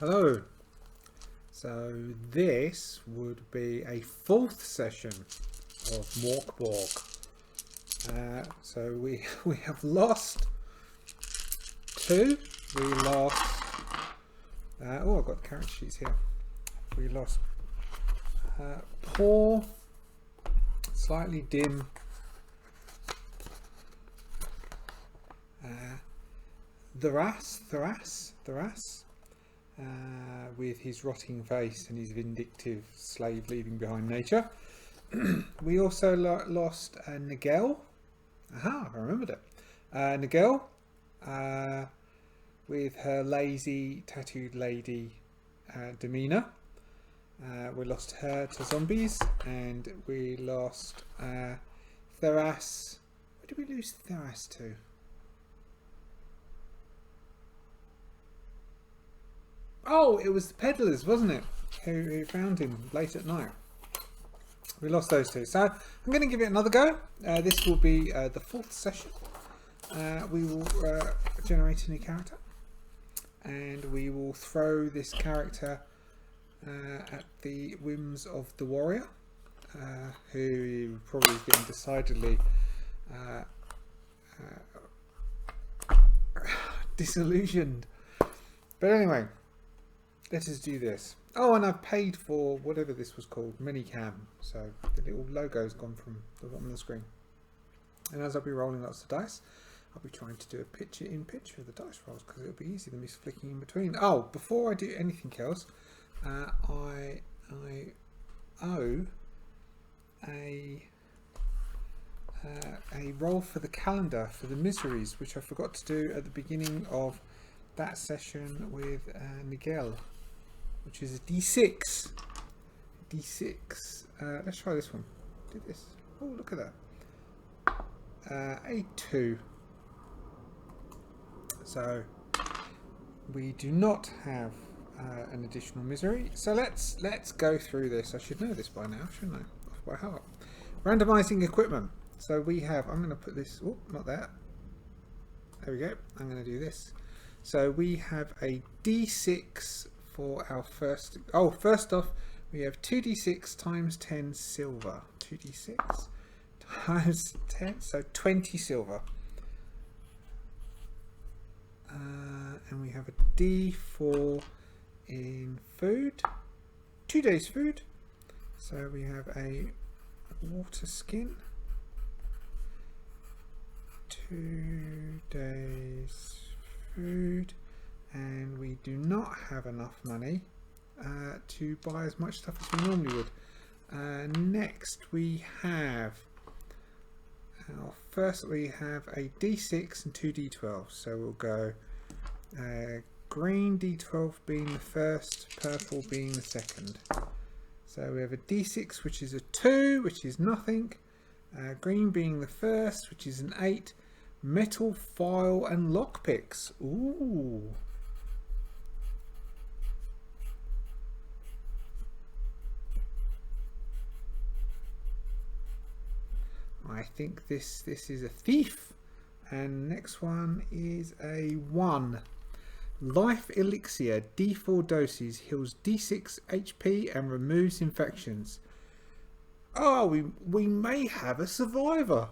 Hello. So this would be a fourth session of Mork Borg. So we have lost two. We lost. Oh, I've got the character sheets here. We lost poor, slightly dim. Tharas. With his rotting face and his vindictive slave leaving behind nature. We also lost Nigel. Aha, I remembered it. Nigel, with her lazy tattooed lady demeanour. We lost her to zombies, and we lost Tharas. Where did we lose Tharas to? Oh, it was the peddlers, wasn't it? Who found him late at night. We lost those two. So I'm going to give it another go. This will be the fourth session. We will generate a new character. And we will throw this character at the whims of the warrior. Who probably is getting decidedly disillusioned. But anyway. Let us do this. Oh, and I've paid for whatever this was called, Minicam. So the little logo's gone from the bottom of the screen. And as I'll be rolling lots of dice, I'll be trying to do a picture-in-picture of the dice rolls because it'll be easier than me flicking in between. Oh, before I do anything else, I owe a roll for the calendar for the miseries, which I forgot to do at the beginning of that session with Nigel. Which is a D6. D6. Let's try this one. Do this. Oh, look at that. A 2. So we do not have an additional misery. So let's go through this. I should know this by now, shouldn't I? Off by heart. Randomizing equipment. So we have. I'm going to put this. Oh, not that. There we go. I'm going to do this. So we have a D6. For our first, first off, we have 2d6 times 10 silver. 2d6 times 10, so 20 silver. And we have a d4 in food, 2 days food. So we have a water skin, 2 days food. And we do not have enough money to buy as much stuff as we normally would. Next we have first we have a D6 and 2 D12. So we'll go green D12 being the first, purple being the second. So we have a D6 which is a 2, which is nothing. Green being the first, which is an 8. Metal, file and lockpicks. Ooh. I think this is a thief. And next one is a 1. Life elixir, D4 doses, heals D6 HP and removes infections. Oh, we may have a survivor.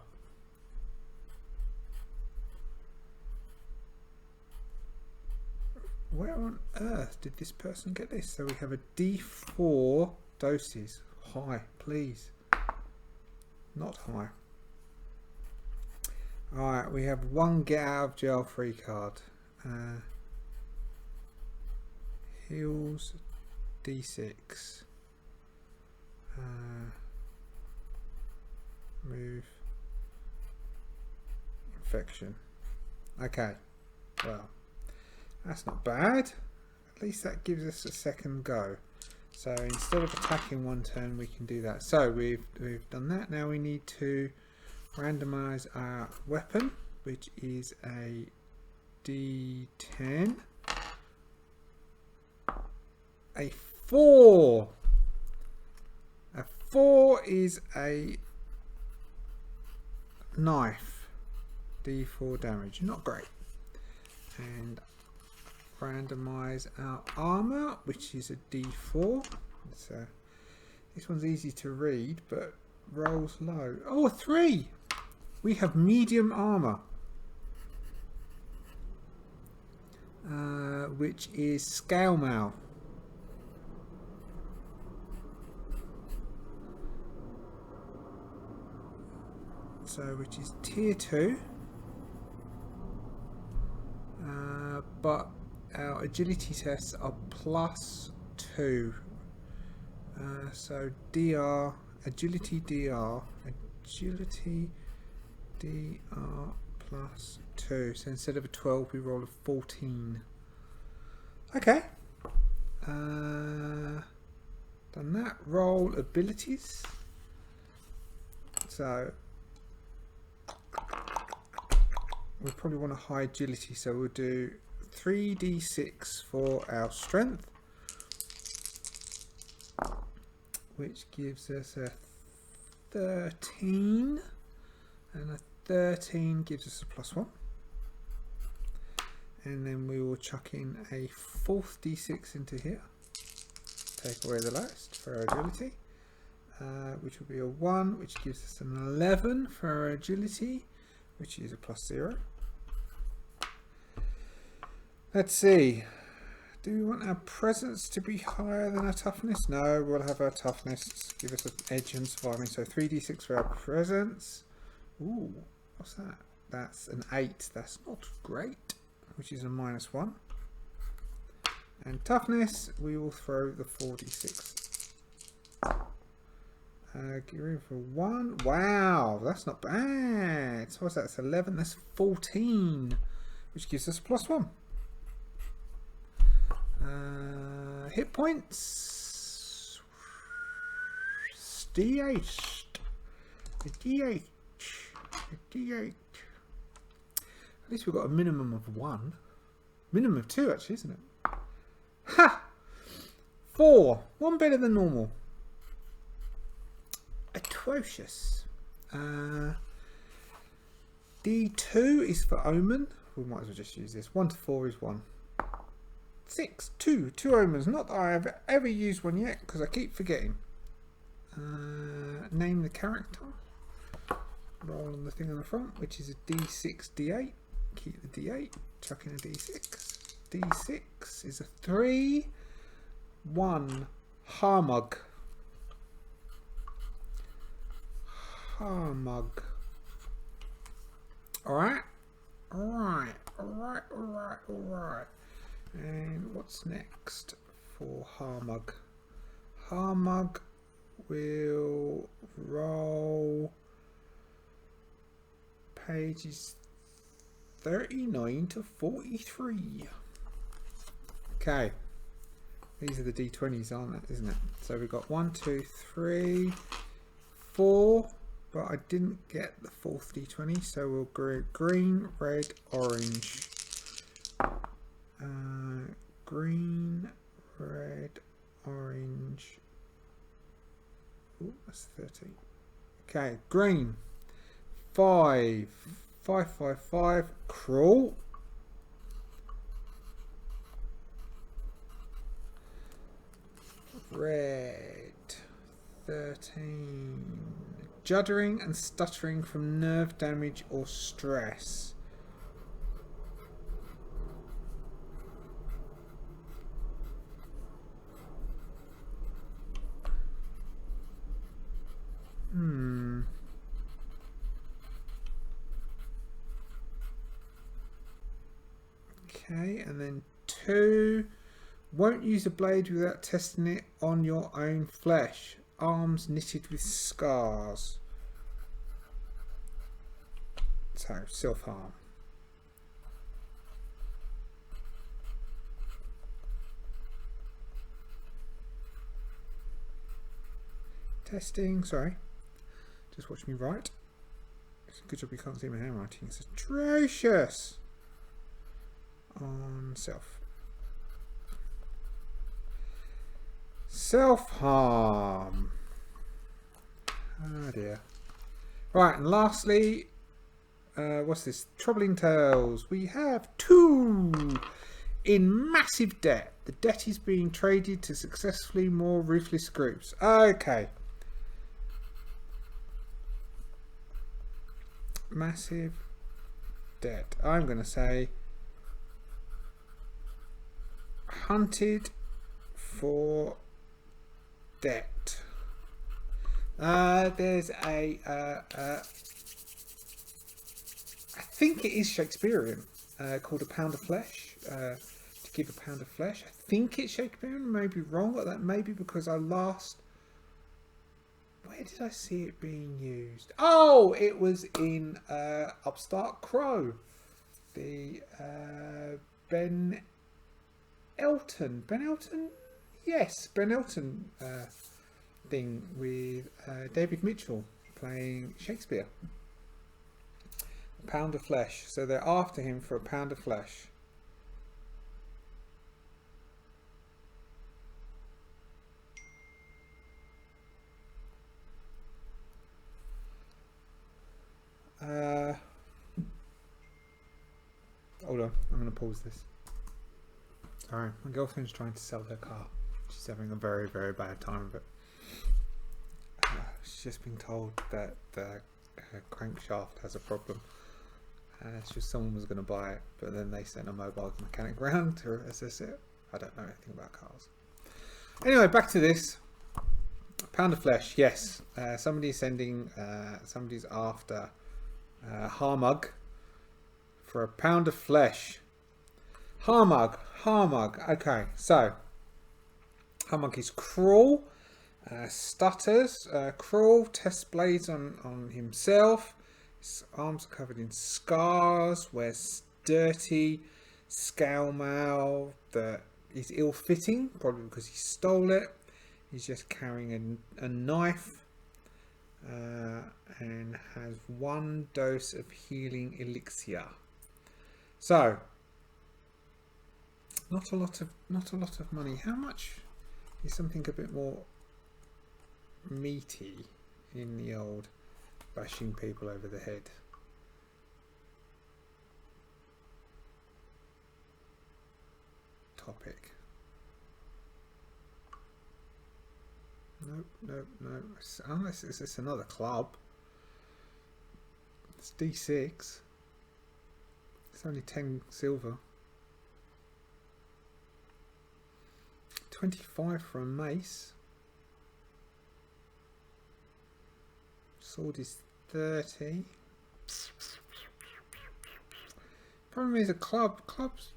Where on earth did this person get this? So we have a D4 doses. High, please. Not high. Alright, we have 1 get out of jail free card. Heals D6. Move. Infection. Okay. Well, that's not bad. At least that gives us a second go. So instead of attacking one turn, we can do that. So we've done that. Now we need to randomize our weapon, which is a D10. A 4. A 4 is a knife. D4 damage. Not great. And randomise our armour, which is a D4. So this one's easy to read, but rolls low. Oh, a 3! We have medium armour, which is scale mail. So, which is tier 2. But our agility tests are +2. So DR, agility DR +2. So instead of a 12, we roll a 14. Okay. Done that. Roll abilities. So we'll probably want a high agility, so we'll do 3d6 for our strength, which gives us a 13, and a 13 gives us a +1. And then we will chuck in a 4th d6 into here, take away the lowest for our agility, which will be a 1, which gives us an 11 for our agility, which is a +0. Let's see. Do we want our presence to be higher than our toughness? No, we'll have our toughness give us an edge in surviving. So 3d6 for our presence. Ooh, what's that? That's an 8. That's not great, which is a -1. And toughness, we will throw the 4d6. Get rid for 1. Wow, that's not bad. So what's that? That's 11. That's 14, which gives us a +1. Hit points. D8. D8. D8. At least we've got a minimum of 1. Minimum of 2, actually, isn't it? Ha! 4. 1 better than normal. Atrocious. D2 is for Omen. We might as well just use this. 1 to 4 is 1. 6. 2 Omens. Not that I have ever used one yet, because I keep forgetting. Name the character. Roll on the thing on the front, which is a D6, D8. Keep the D8. Chuck in a D6. D6 is a 3. 1. Harmug. Harmug. Alright. Alright. Alright. Alright. Alright. And what's next for Harmug? Harmug will roll pages 39 to 43. Okay. These are the D20s, aren't it? Isn't it? So we've got 1, 2, 3, 4. But I didn't get the 4th D20, so we'll go green, red, orange. Green, red, orange. Ooh, that's 13. Okay, green. 5. 5, 5, 5. Crawl. Red. 13. Juddering and stuttering from nerve damage or stress. Okay, and then 2. Won't use a blade without testing it on your own flesh. Arms knitted with scars. So, self-harm. Testing, sorry. Just watch me write. It's a good job you can't see my handwriting. It's atrocious. On self. Self-harm. Oh dear. Right, and lastly, what's this? Troubling Tales. We have 2 in massive debt. The debt is being traded to successfully more ruthless groups. Okay. Massive debt. I'm going to say hunted for debt. There's a I think it is Shakespearean, called A Pound of Flesh. To give a pound of flesh. I think it's Shakespearean. Maybe wrong, but that maybe because I last. Where did I see it being used? Oh, it was in Upstart Crow. The Ben Elton. Yes, Ben Elton thing with David Mitchell playing Shakespeare. A pound of flesh. So they're after him for a pound of flesh. Hold on, I'm going to pause this. Sorry, my girlfriend's trying to sell her car. She's having a very, very bad time of it. She's just been told that the crankshaft has a problem. It's just someone was going to buy it, but then they sent a mobile mechanic round to assess it. I don't know anything about cars. Anyway, back to this. Pound of flesh, yes. Somebody's sending, somebody's after Harmug for a pound of flesh. Harmug. Okay, so Harmug is cruel, stutters, cruel, tests blades on himself. His arms are covered in scars, wears dirty scale mail that is ill-fitting, probably because he stole it. He's just carrying a knife and has 1 dose of healing elixir. So, not a lot of money. How much is something a bit more meaty in the old bashing people over the head? Topic. Nope. Unless is this another club? It's D6. It's only 10 silver. 25 for a mace. Sword is 30. Problem is a club. Clubs.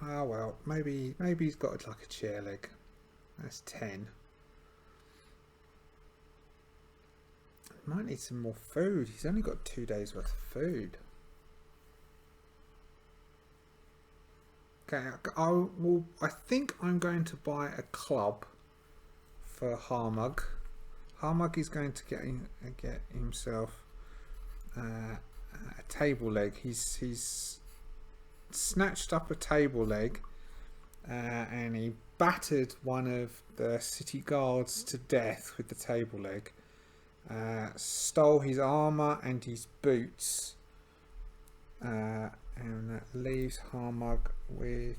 Oh well, maybe he's got like a chair leg. That's 10. Might need some more food. He's only got 2 days worth of food. Okay, I think I'm going to buy a club for Harmug. Harmug is going to get himself a table leg. He's snatched up a table leg and he battered one of the city guards to death with the table leg. Stole his armour and his boots, and that leaves Harmug with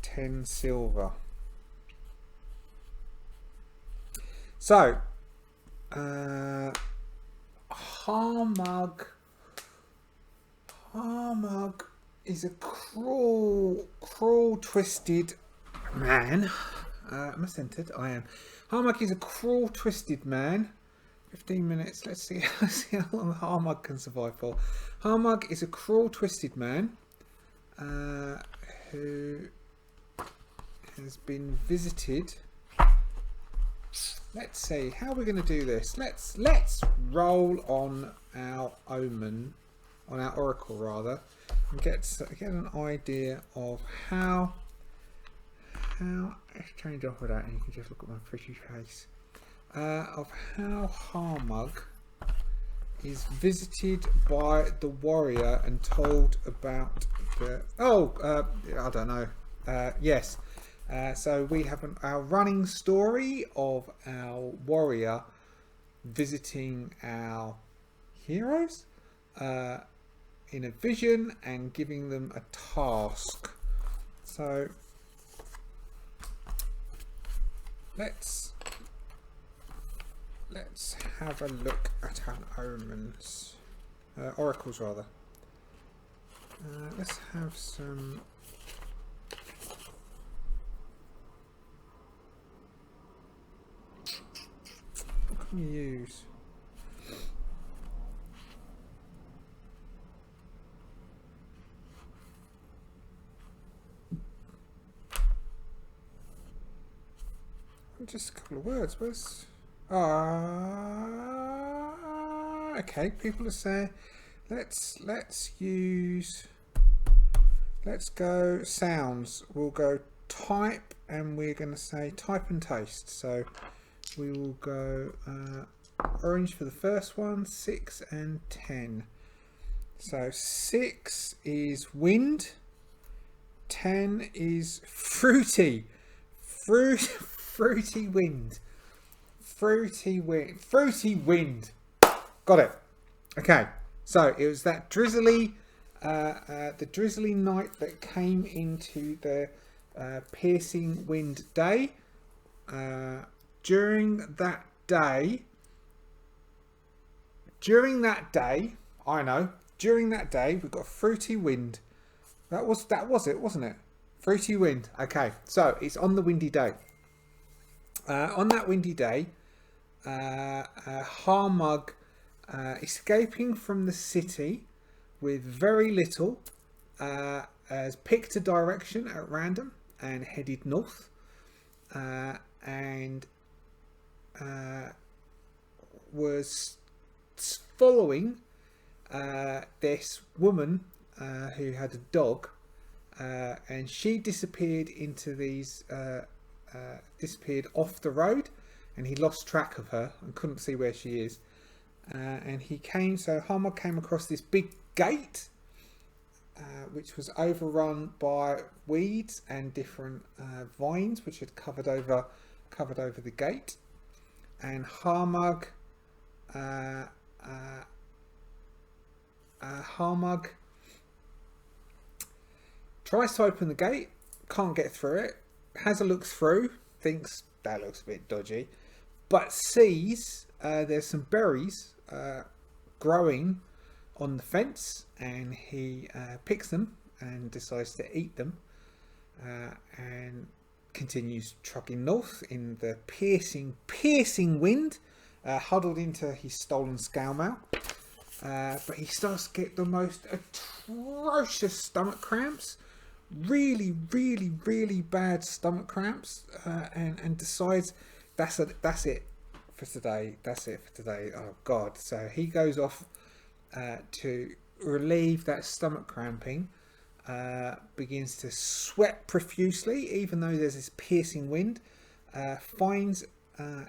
10 silver. So, Harmug is a cruel, twisted man. Am I centered? I am. Harmug is a cruel, twisted man. 15 minutes. Let's see how long Harmug can survive for. Harmug is a cruel, twisted man who has been visited. Let's see how we're going to do this. Let's roll on our omen, on our oracle rather, and get an idea of how. Let's change off of that and you can just look at my pretty face. Of how Harmug is visited by the warrior and told about the... I don't know. Yes. So we have our running story of our warrior visiting our heroes in a vision and giving them a task So let's have a look at our omens, oracles rather. Let's have some. What can you use? Just a couple of words. Where's okay, people are saying let's go sounds. We'll go type, and we're going to say type and taste. So we will go orange for the first one, 6 and 10. So 6 is wind, 10 is fruity. Fruity wind. Fruity wind. Got it. Okay. So it was that drizzly, the drizzly night that came into the piercing wind day. During that day, we got fruity wind. That was it, wasn't it? Fruity wind. Okay, so it's on the windy day. On that windy day, Harmug, escaping from the city with very little, has picked a direction at random and headed north, and was following this woman who had a dog, and she disappeared into these disappeared off the road, and he lost track of her and couldn't see where she is, and Harmog came across this big gate, which was overrun by weeds and different vines which had covered over the gate, and Harmog tries to open the gate, can't get through it, has a look through, thinks that looks a bit dodgy, but sees there's some berries growing on the fence, and he picks them and decides to eat them, and continues trucking north in the piercing wind, huddled into his stolen scale mail. But he starts to get the most atrocious stomach cramps, really bad stomach cramps, and decides that's it for today. Oh God. So he goes off to relieve that stomach cramping, begins to sweat profusely even though there's this piercing wind, finds a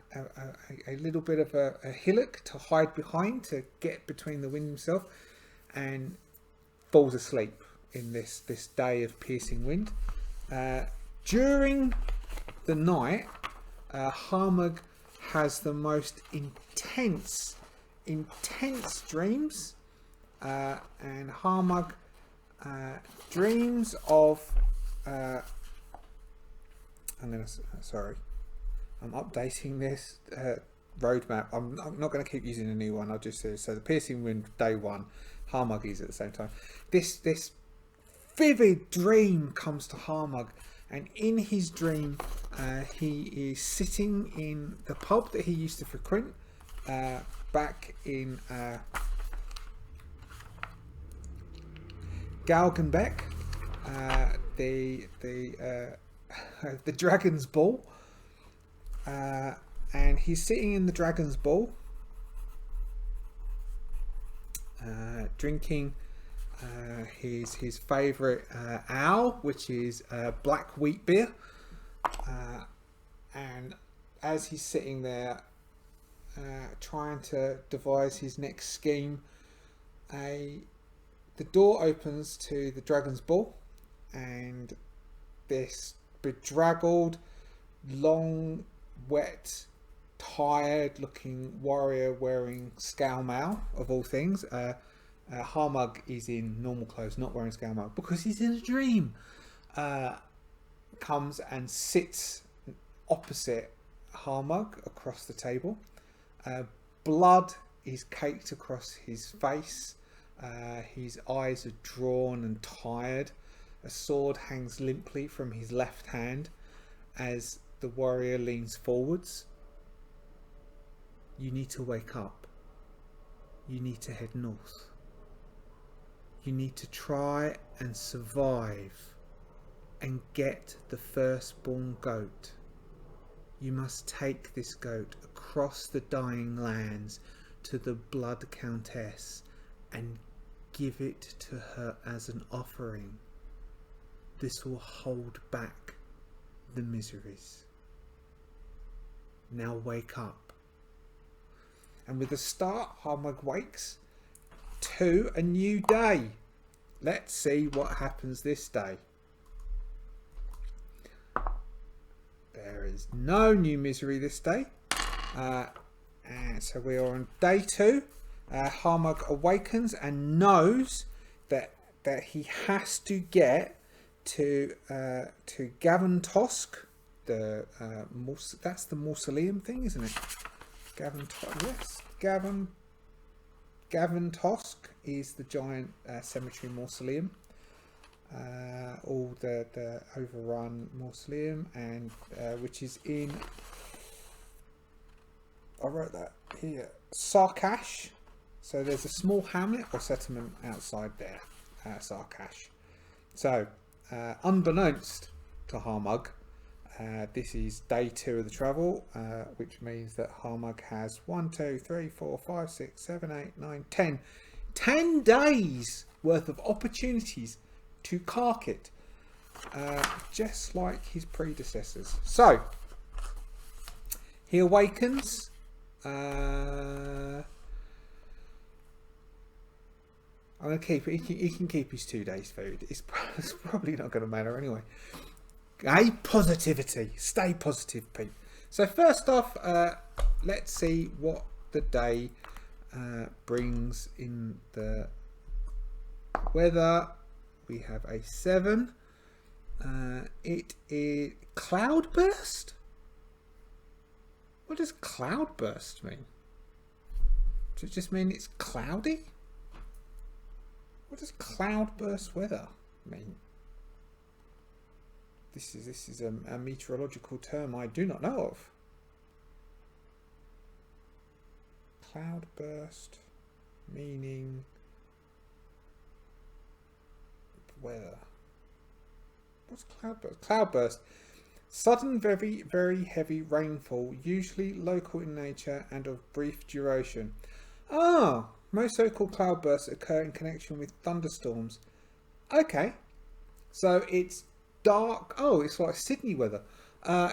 little bit of a hillock to hide behind to get between the wind himself, and falls asleep in this day of piercing wind. During the night, Harmug has the most intense dreams, and Harmug dreams of I'm updating this roadmap. I'm not going to keep using a new one. I'll just say, so the piercing wind day 1, Harmuggies at the same time. This vivid dream comes to Harmug, and in his dream he is sitting in the pub that he used to frequent back in Galgenbeck, the Dragon's Ball, and he's sitting in the Dragon's Ball, drinking his favourite ale, which is black wheat beer, and as he's sitting there trying to devise his next scheme, the door opens to the Dragon's Ball, and this bedraggled, long, wet, tired looking warrior wearing scale mail of all things. Harmug is in normal clothes, not wearing scale mail because he's in a dream. comes and sits opposite Harmug across the table. Blood is caked across his face. His eyes are drawn and tired. A sword hangs limply from his left hand as the warrior leans forwards. You need to wake up. You need to head north. You need to try and survive and get the firstborn goat. You must take this goat across the dying lands to the Blood Countess and give it to her as an offering. This will hold back the miseries. Now wake up. And with a start, Harmug wakes to a new day. Let's see what happens this day. There is no new misery this day. And so we are on day 2. Harmug awakens and knows that he has to get to Gavin Tosk. That's the mausoleum thing, isn't it? Yes. Gavin Tosk is the giant cemetery mausoleum. All the overrun mausoleum, and which is in, I wrote that here, Sarkash. So there's a small hamlet or settlement outside there, Sarkash. So unbeknownst to Harmug, this is day 2 of the travel, which means that Harmug has 1, 2, 3, 4, 5, 6, 7, 8, 9, 10 days worth of opportunities to cark it, just like his predecessors. So he awakens. I'm going to keep it. He can keep his 2 days food. It's probably not going to matter anyway. Positivity. Stay positive, Pete. So first off, let's see what the day brings in the weather. We have a 7. It is Cloudburst. What does Cloudburst mean? Does it just mean it's cloudy? What does Cloudburst weather mean? This is a meteorological term I do not know of. Cloudburst meaning weather. What's cloudburst? Cloudburst. Sudden, very, very heavy rainfall, usually local in nature and of brief duration. Most so-called cloudbursts occur in connection with thunderstorms. Okay, so it's dark. Oh, it's like Sydney weather.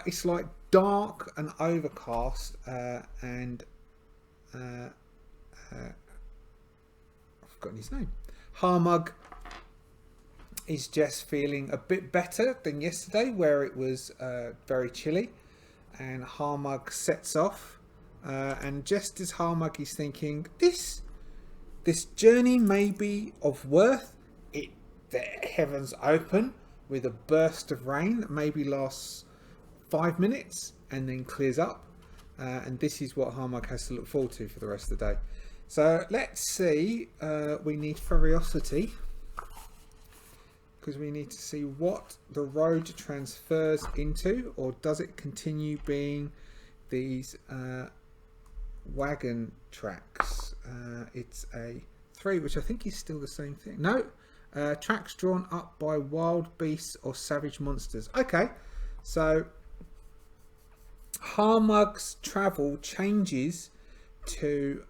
It's like dark and overcast, and I've forgotten his name. Harmug is just feeling a bit better than yesterday, where it was very chilly, and Harmug sets off. And just as Harmug is thinking, this journey may be of worth, the heavens open with a burst of rain that maybe lasts 5 minutes and then clears up. And this is what Harmug has to look forward to for the rest of the day. So let's see. We need curiosity, because we need to see what the road transfers into, or does it continue being these wagon tracks. It's a 3, which I think is still the same thing. No, tracks drawn up by wild beasts or savage monsters. Okay, so Harmug's travel changes to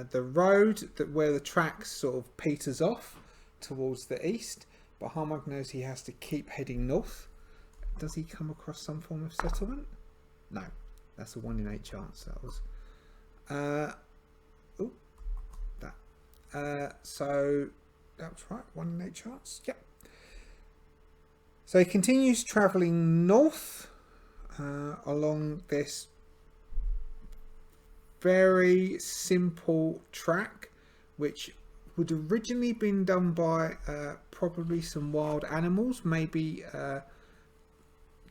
the road where the tracks sort of peters off towards the east, but Harmug knows he has to keep heading north. Does he come across some form of settlement? No. That's a 1 in 8 chance. That was. So that was right. 1 in 8 chance. Yep. So he continues travelling north along this very simple track, which would originally been done by probably some wild animals, maybe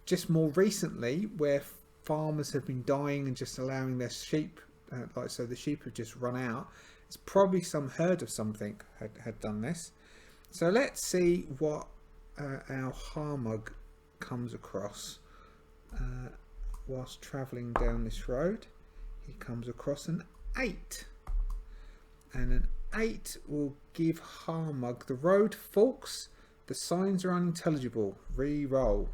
just more recently, where farmers have been dying and just allowing their sheep, like so the sheep have just run out. It's probably some herd of something had done this. So let's see what our Harmug comes across whilst travelling down this road. He comes across an 8, and an 8 will give Harmug the road forks. The signs are unintelligible. Re-roll.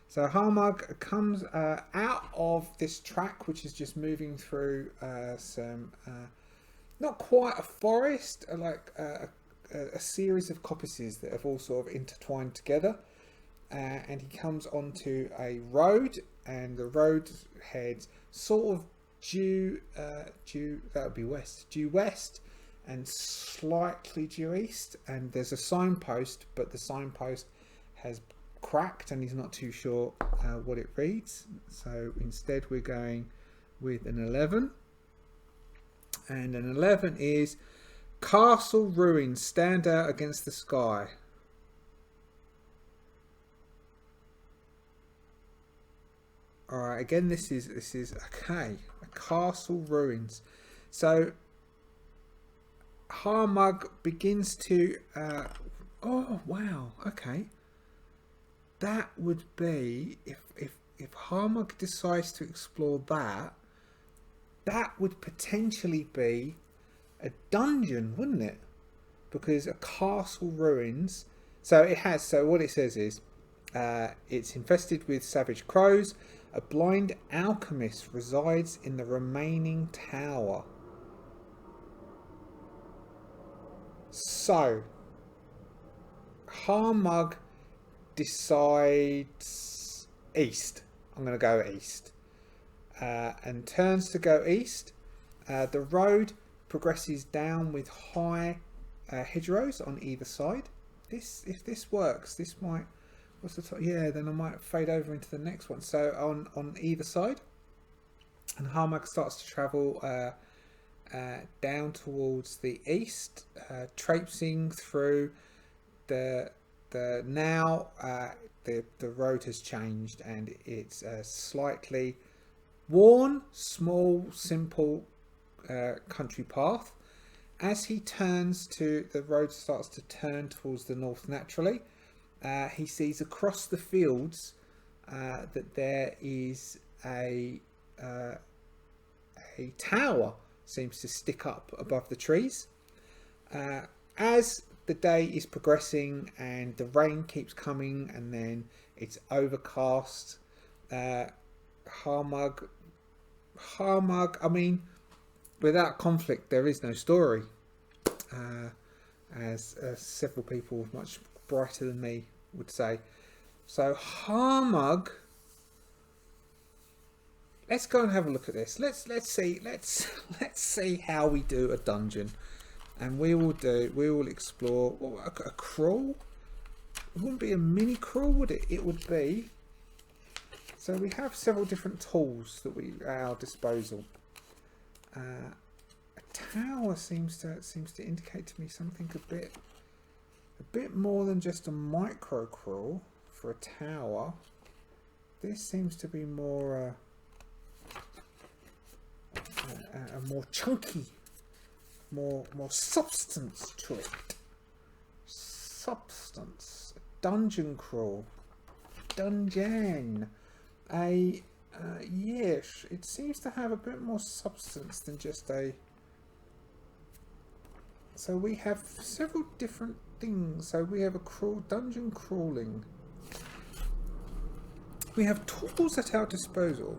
So Harmug comes out of this track, which is just moving through some not quite a forest, like a series of coppices that have all sort of intertwined together, and he comes onto a road, and the road heads sort of due that would be west, due west, and slightly due east. And there's a signpost, but the signpost has cracked, and he's not too sure what it reads. So instead, we're going with an 11, and an 11 is castle ruins stand out against the sky. All right, again, this is okay. A castle ruins. So Harmug begins to. Oh wow. Okay. That would be if Harmug decides to explore that. That would potentially be a dungeon, wouldn't it? Because a castle ruins. So it has. So what it says is, it's infested with savage crows. A blind alchemist resides in the remaining tower. So Harmug decides east. I'm going to go east, and turns to go east. The road progresses down with high hedgerows on either side. If this works, this might. What's the top? Yeah, then I might fade over into the next one. So on either side, and Harmug starts to travel down towards the east, traipsing through the road has changed, and it's a slightly worn, small, simple country path. As he turns the road starts to turn towards the north naturally. He sees across the fields that there is a tower seems to stick up above the trees. As the day is progressing and the rain keeps coming, and then it's overcast, Harmug, I mean, without conflict there is no story, as several people much brighter than me would say. So Harmug, let's go and have a look at this. Let's see how we do a dungeon, and we will explore. Oh, a crawl. It wouldn't be a mini crawl, would it? It would be. So we have several different tools that we at our disposal. A tower seems to indicate to me something a bit more than just a micro crawl for a tower. This seems to be more a more chunky, more substance to it. Substance. Dungeon crawl. Dungeon. Yes, it seems to have a bit more substance than just a. So we have several different things. So we have a dungeon crawling. We have tools at our disposal.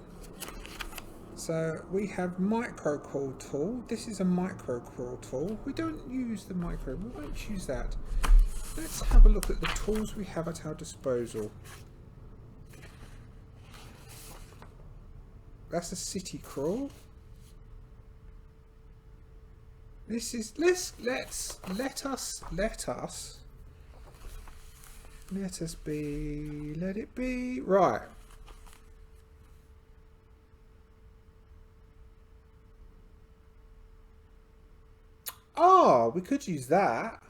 So we have micro crawl tool. This is a micro crawl tool. We don't use the micro. We won't use that. Let's have a look at the tools we have at our disposal. That's a city crawl. This is let it be right. Oh, we could use that.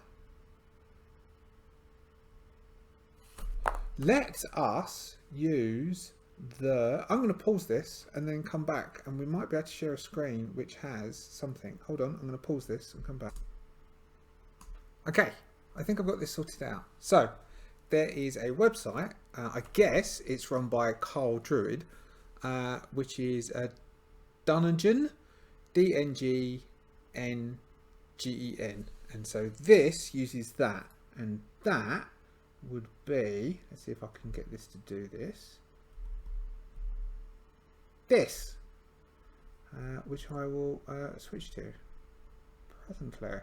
Let us use the... I'm going to pause this and then come back, and we might be able to share a screen which has something. Hold on, I'm going to pause this and come back. Okay, I think I've got this sorted out. So, there is a website, I guess it's run by Carl Druid, which is a Dungeon, DNGNGEN. And so this uses that, and that would be, let's see if I can get this to do this, which I will switch to presently.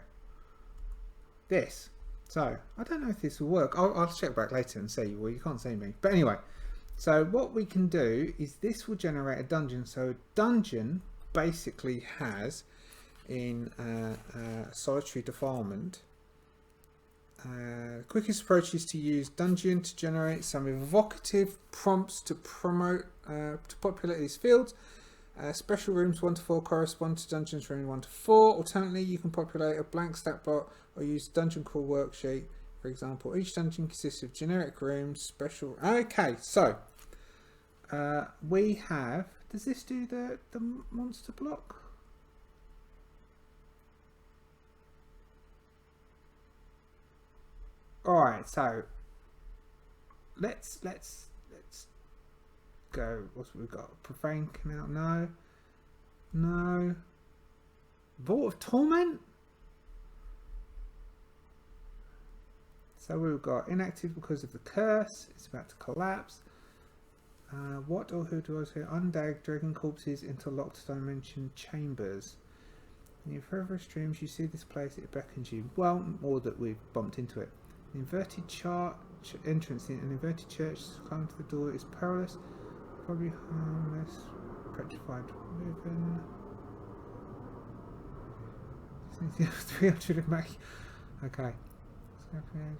This. So I don't know if this will work. I'll check back later and see. Well, you can't see me, but anyway, so what we can do is this will generate a dungeon. So a dungeon basically has in Sölitary Defilement, quickest approach is to use dungeon to generate some evocative prompts to promote to populate these fields. Special rooms 1 to 4 correspond to dungeons room 1 to 4. Alternately, you can populate a blank stat block or use dungeon crawl worksheet. For example, each dungeon consists of generic rooms, special... Okay, so we have... Does this do the monster block? Alright, so let's go. What's we got? Profane canal? No. No. Vault of Torment? So we've got inactive because of the curse. It's about to collapse. What or who do I say? Undagged dragon corpses into locked dimension chambers. In your further streams, you see this place, it beckons you. Well, more that we've bumped into it. An inverted entrance in an inverted church. Climbing to the door is perilous. Probably harmless. Petrified ribbon. 300 of make. Okay.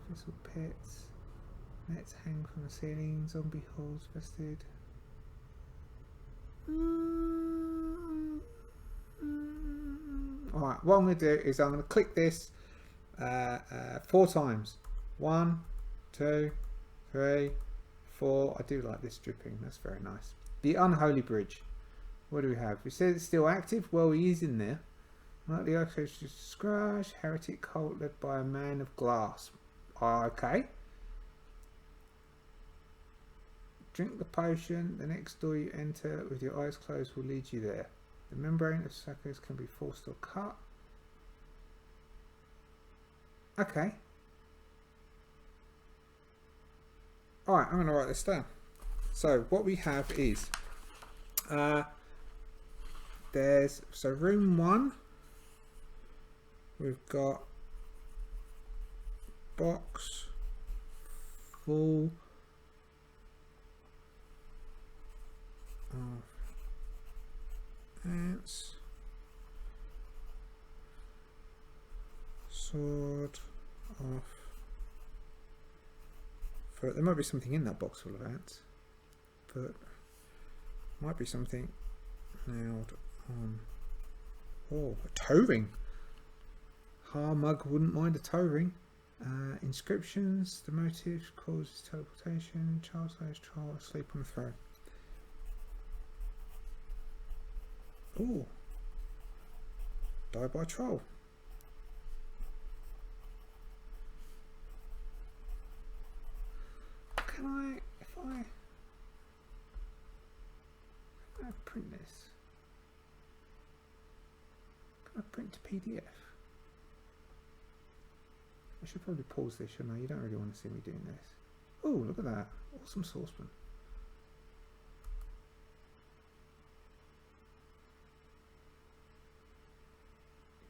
Vessel pits. Nets hang from the ceiling. Zombie holes vested. Alright, what I'm going to do is I'm going to click this 4 times. 1, 2, 3, 4. I do like this dripping. That's very nice. The Unholy Bridge. What do we have? We said it's still active. Well, he is in there. Nightly Archangel Scratch. Heretic cult led by a man of glass. Okay. Drink the potion. The next door you enter with your eyes closed will lead you there. The membrane of suckers can be forced or cut. Okay. Alright, I'm going to write this down. So what we have is there's room 1, we've got box full of ants, sword of... There might be something in that box full of ants, but might be something nailed on. Oh, a toe ring. Harmug wouldn't mind a toe ring. Inscriptions. The motive causes teleportation. Child's age troll asleep on the throne. Oh, die by troll. Can I, if I print this, can I print to PDF? I should probably pause this, shouldn't I? You don't really want to see me doing this. Oh, look at that. Awesome saucepan.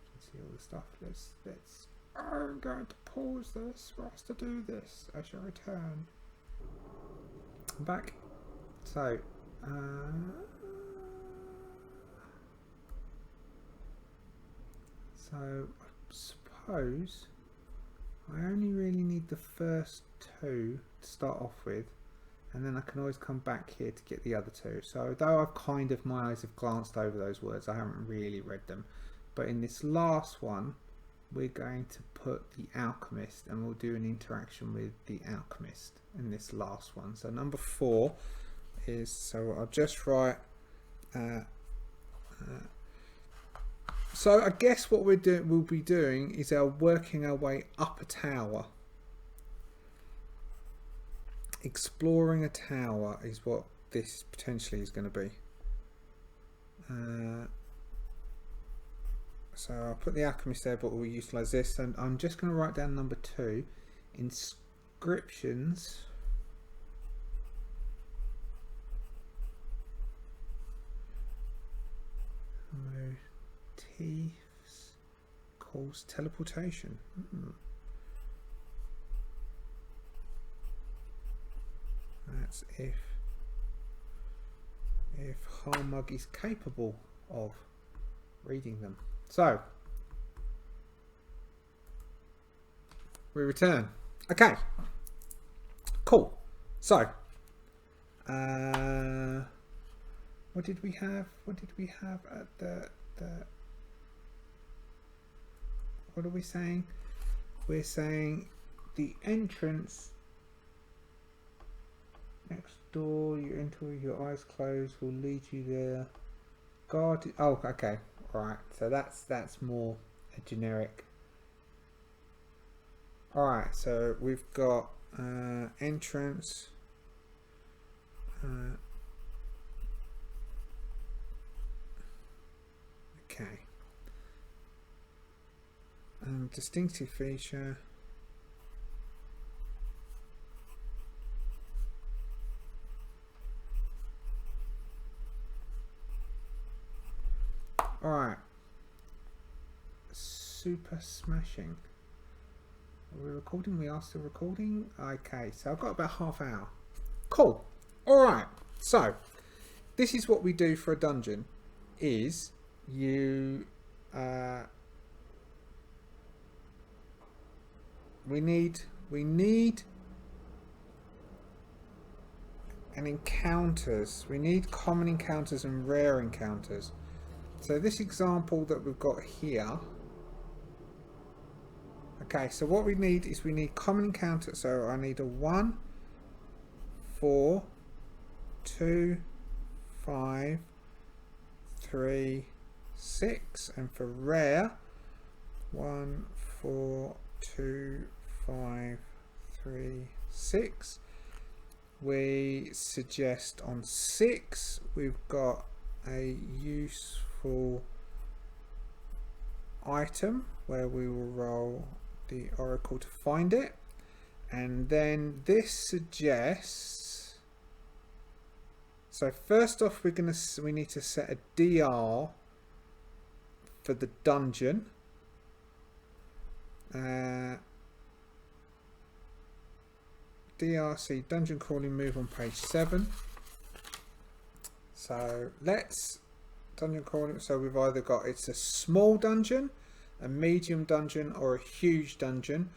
You can see all the stuff. Let's I'm going to pause this for us to do this. I shall return. I'm back. So I suppose I only really need the first 2 to start off with, and then I can always come back here to get the other 2. So though I've kind of, my eyes have glanced over those words, I haven't really read them, but in this last one we're going to put the alchemist, and we'll do an interaction with the alchemist in this last one. So number 4 is, so I'll just write so I guess what we'll be doing is working our way up a tower. Exploring a tower is what this potentially is going to be. So I'll put the alchemist there, but we'll utilise this, and I'm just going to write down number 2, inscriptions motifs cause teleportation. That's if Harmug is capable of reading them. So we return. Okay, cool. So what did we have? What did we have at the what are we saying? We're saying the entrance next door you enter with your eyes closed will lead you there. Guard. Oh, okay. Right. So that's more a generic. All right. So we've got entrance. Okay. Distinctive feature. Alright. Super smashing. Are we recording? We are still recording. Okay, so I've got about half hour. Cool. Alright. So this is what we do for a dungeon, is you we need an encounters. We need common encounters and rare encounters. So this example that we've got here, okay, so what we need is we need common encounters. So I need a 1, 4, 2, 5, 3, 6, and for rare 1, 4, 2, 5, 3, 6. We suggest on 6 we've got a useful item where we will roll the oracle to find it, and then this suggests, so first off we need to set a DR for the dungeon. DRC dungeon crawling move on page 7. So let's dungeon crawling. So we've either got it's a small dungeon, a medium dungeon, or a huge dungeon.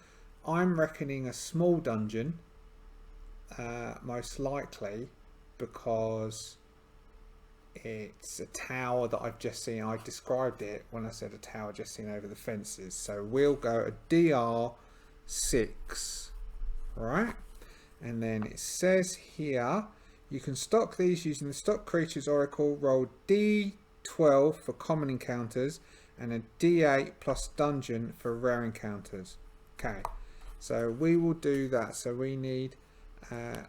I'm reckoning a small dungeon, most likely, because it's a tower that I've just seen. I described it when I said a tower just seen over the fences. So we'll go a DR6, right? And then it says here, you can stock these using the stock creatures oracle. Roll D12 for common encounters and a D8 plus dungeon for rare encounters. Okay, so we will do that. So we need 5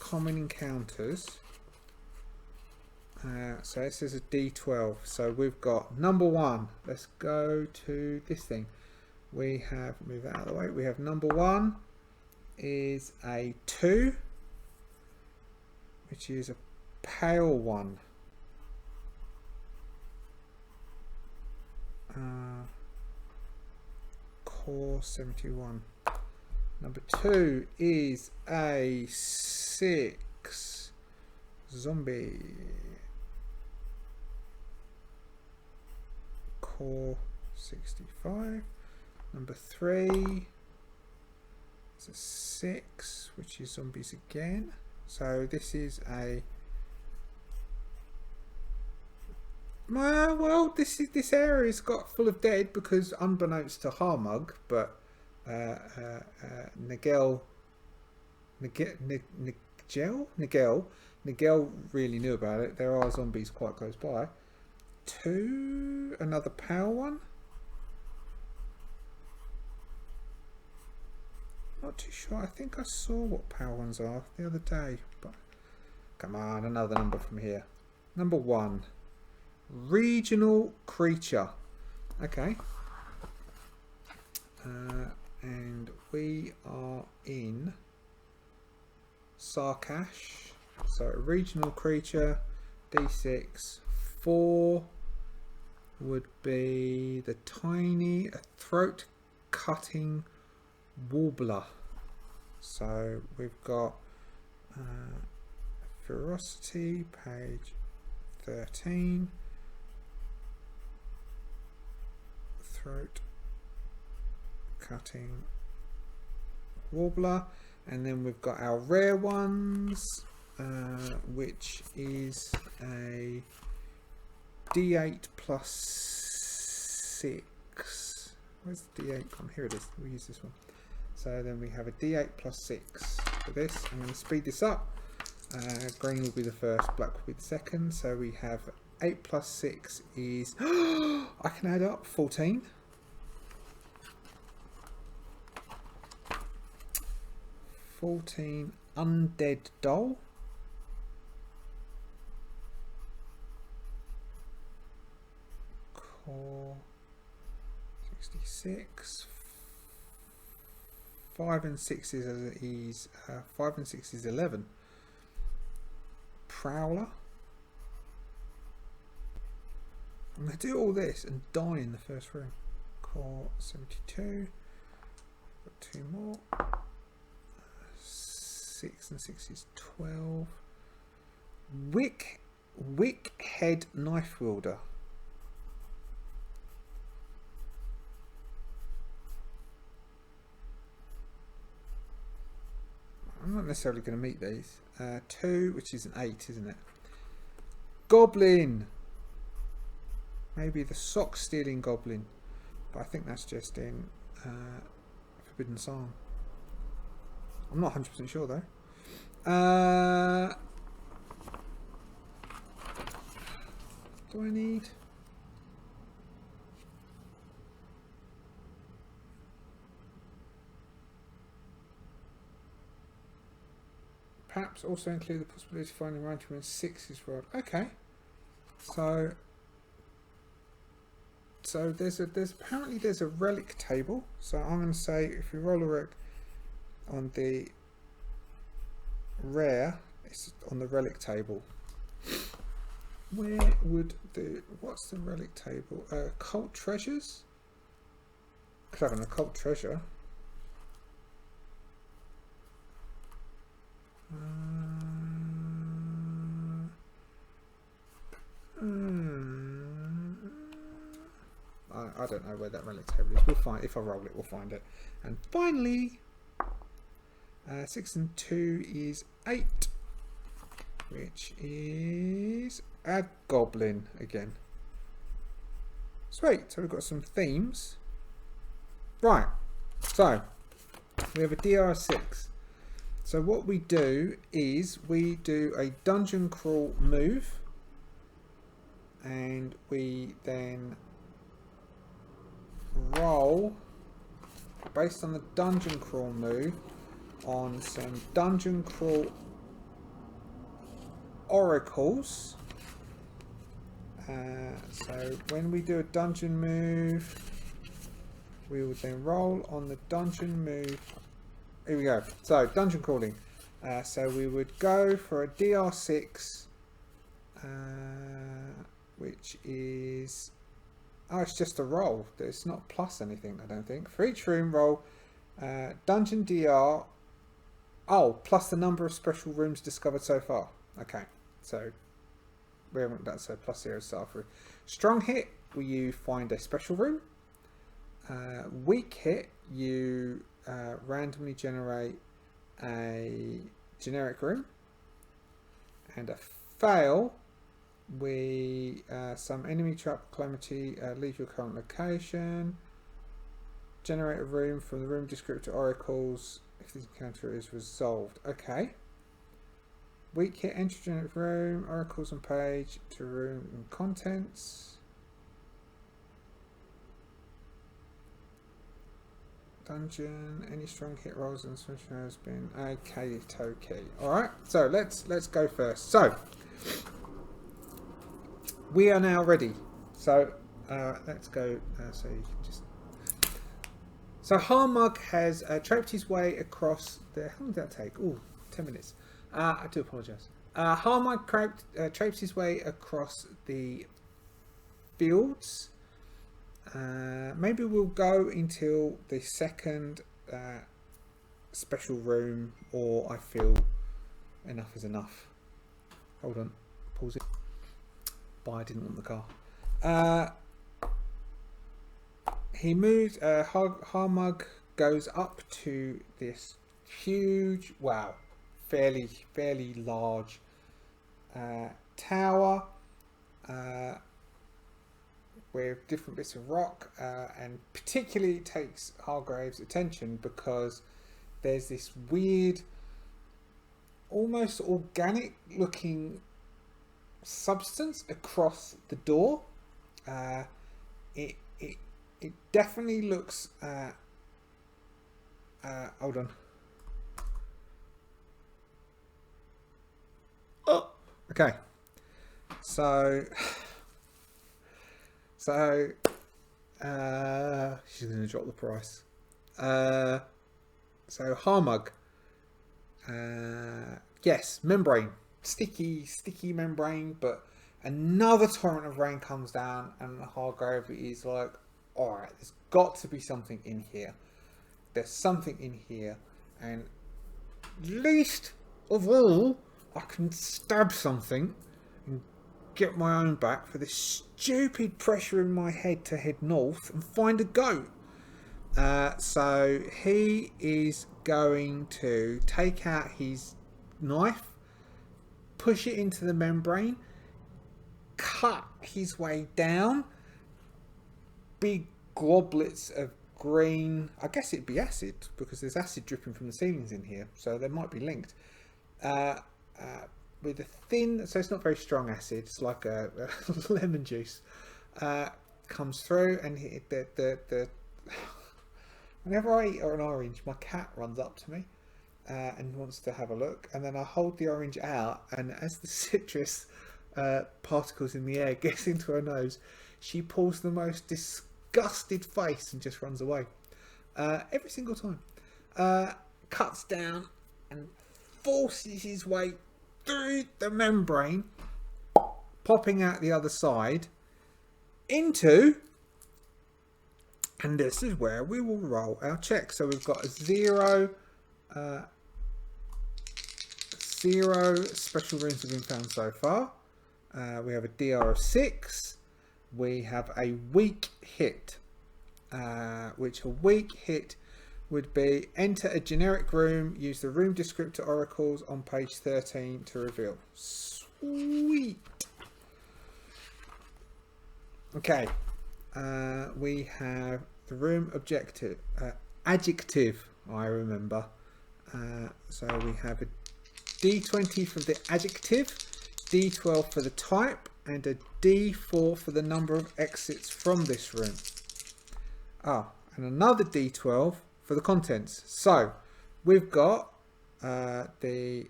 common encounters. So this is a D12. So we've got number 1. Let's go to this thing. We have, move that out of the way. We have number 1 is a 2, which is a pale one. Core 71. Number 2 is a 6 zombie. Core 65. Number 3 is a 6, which is zombies again. So this is a Well, this area's got full of dead because, unbeknownst to Harmug, but Nigel really knew about it. There are zombies quite close by. Another power one. Not too sure. I think I saw what power ones are the other day. But come on, another number from here. Number 1. Regional creature. Okay. And we are in Sarkash. So a regional creature, D6. 4 would be the tiny throat cutting warbler. So we've got ferocity, page 13. Throat cutting warbler, and then we've got our rare ones, which is a D8 plus 6. Where's the D8 one? Here it is. We use this one. So then we have a D8 plus 6 for this. I'm going to speed this up. Green will be the first, black will be the second. So we have 8 plus 6 is I can add up 14. 14 undead doll. Core 66. 5 and 6 is 5 and 6 is 11. Prowler. I'm going to do all this and die in the first room. Core 72. Got 2 more. 6 and 6 is 12. Wick head knife wielder. I'm not necessarily going to meet these. 2, which is an 8, isn't it? Goblin. Maybe the sock stealing goblin, but I think that's just in Forbidden Psalm. I'm not 100% sure though. Do I need? Perhaps also include the possibility of finding randomly when 6 is rolled. Okay. So there's apparently there's a relic table. So I'm going to say if we roll a relic on the rare, it's on the relic table. Where would what's the relic table? Occult treasures. Could have an occult treasure. I don't know where that relic table is. We'll find, if I roll it, we'll find it. And finally, 6 and 2 is 8, which is a goblin again. Sweet. So we've got some themes. Right. So we have a DR6. So what we do is we do a dungeon crawl move, and we then roll based on the dungeon crawl move on some dungeon crawl oracles. So when we do a dungeon move, we will then roll on the dungeon move. Here we go. So dungeon crawling. So we would go for a DR6, which is it's just a roll. It's not plus anything, I don't think. For each room, roll dungeon DR. Oh, plus the number of special rooms discovered so far. Okay, so we haven't done so. Plus 0 start through. Strong hit, you find a special room. Weak hit, you randomly generate a generic room. And a fail, We some enemy trap calamity. Leave your current location. Generate a room from the room descriptor oracles if this encounter is resolved. Okay. Weak hit, enter generate room, oracles on page to room and contents. Dungeon, any strong hit rolls and switch has been okay, Toki. Alright, so let's go first. So we are now ready. So let's go so you can just so Harmug has trapped his way across the how long did that take? Ooh, 10 minutes. I do apologise. Harmug traipsed his way across the fields. Maybe we'll go until the second special room, or I feel enough is enough. Hold on, pause it. But I didn't want the car. He moves. Harmug goes up to this huge, wow, fairly large tower. With different bits of rock, and particularly takes Hargrave's attention because there's this weird, almost organic looking substance across the door. It definitely looks hold on. Oh, okay. So she's going to drop the price. So Harmug, yes, membrane, sticky membrane, but another torrent of rain comes down, and Hargrave is like, all right, there's got to be something in here. There's something in here, and least of all, I can stab something and get my own back for this stupid pressure in my head to head north and find a goat. So he is going to take out his knife, push it into the membrane, cut his way down. Big globlets of green, I guess it'd be acid because there's acid dripping from the ceilings in here, so they might be linked. With a thin, so it's not very strong acid, it's like a lemon juice, comes through, and whenever I eat an orange, my cat runs up to me and wants to have a look, and then I hold the orange out, and as the citrus particles in the air gets into her nose, she pulls the most disgusted face and just runs away. Every single time. Cuts down and forces his way through the membrane, popping out the other side into, and this is where we will roll our check. So we've got a 0 special runes have been found so far. We have a DR of 6. We have a weak hit, which a weak hit would be enter a generic room, use the room descriptor oracles on page 13 to reveal. Sweet. Okay. We have the room objective, adjective, I remember. So we have a D20 for the adjective, D12 for the type, and a D4 for the number of exits from this room. And another D12 for the contents. So we've got the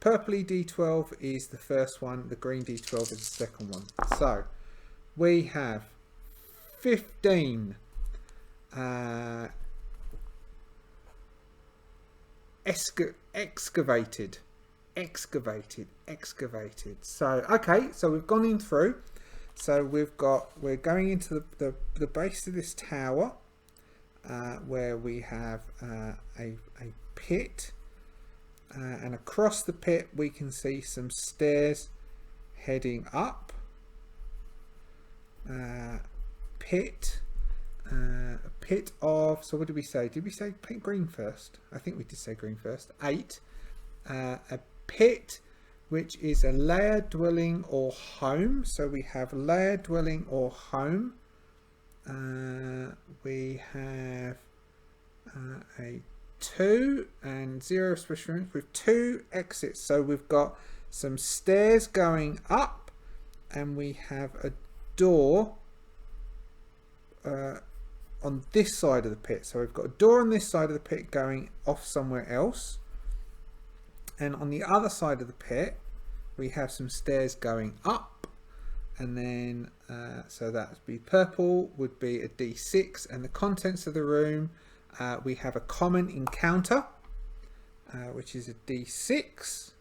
purpley D12 is the first one, the green D12 is the second one. So we have 15 excavated. So okay, so we've gone in through. So we're going into the base of this tower, where we have a pit, and across the pit we can see some stairs heading up. Pit of, so what did we say? Did we say green first? I think we did say green first. 8. A pit which is a lair, dwelling or home. So we have lair, dwelling or home. We have a 2 and 0 special rooms with 2 exits. So we've got some stairs going up, and we have a door on this side of the pit. So we've got a door on this side of the pit going off somewhere else, and on the other side of the pit we have some stairs going up, and then so that would be purple, would be a D6, and the contents of the room, we have a common encounter, which is a D6,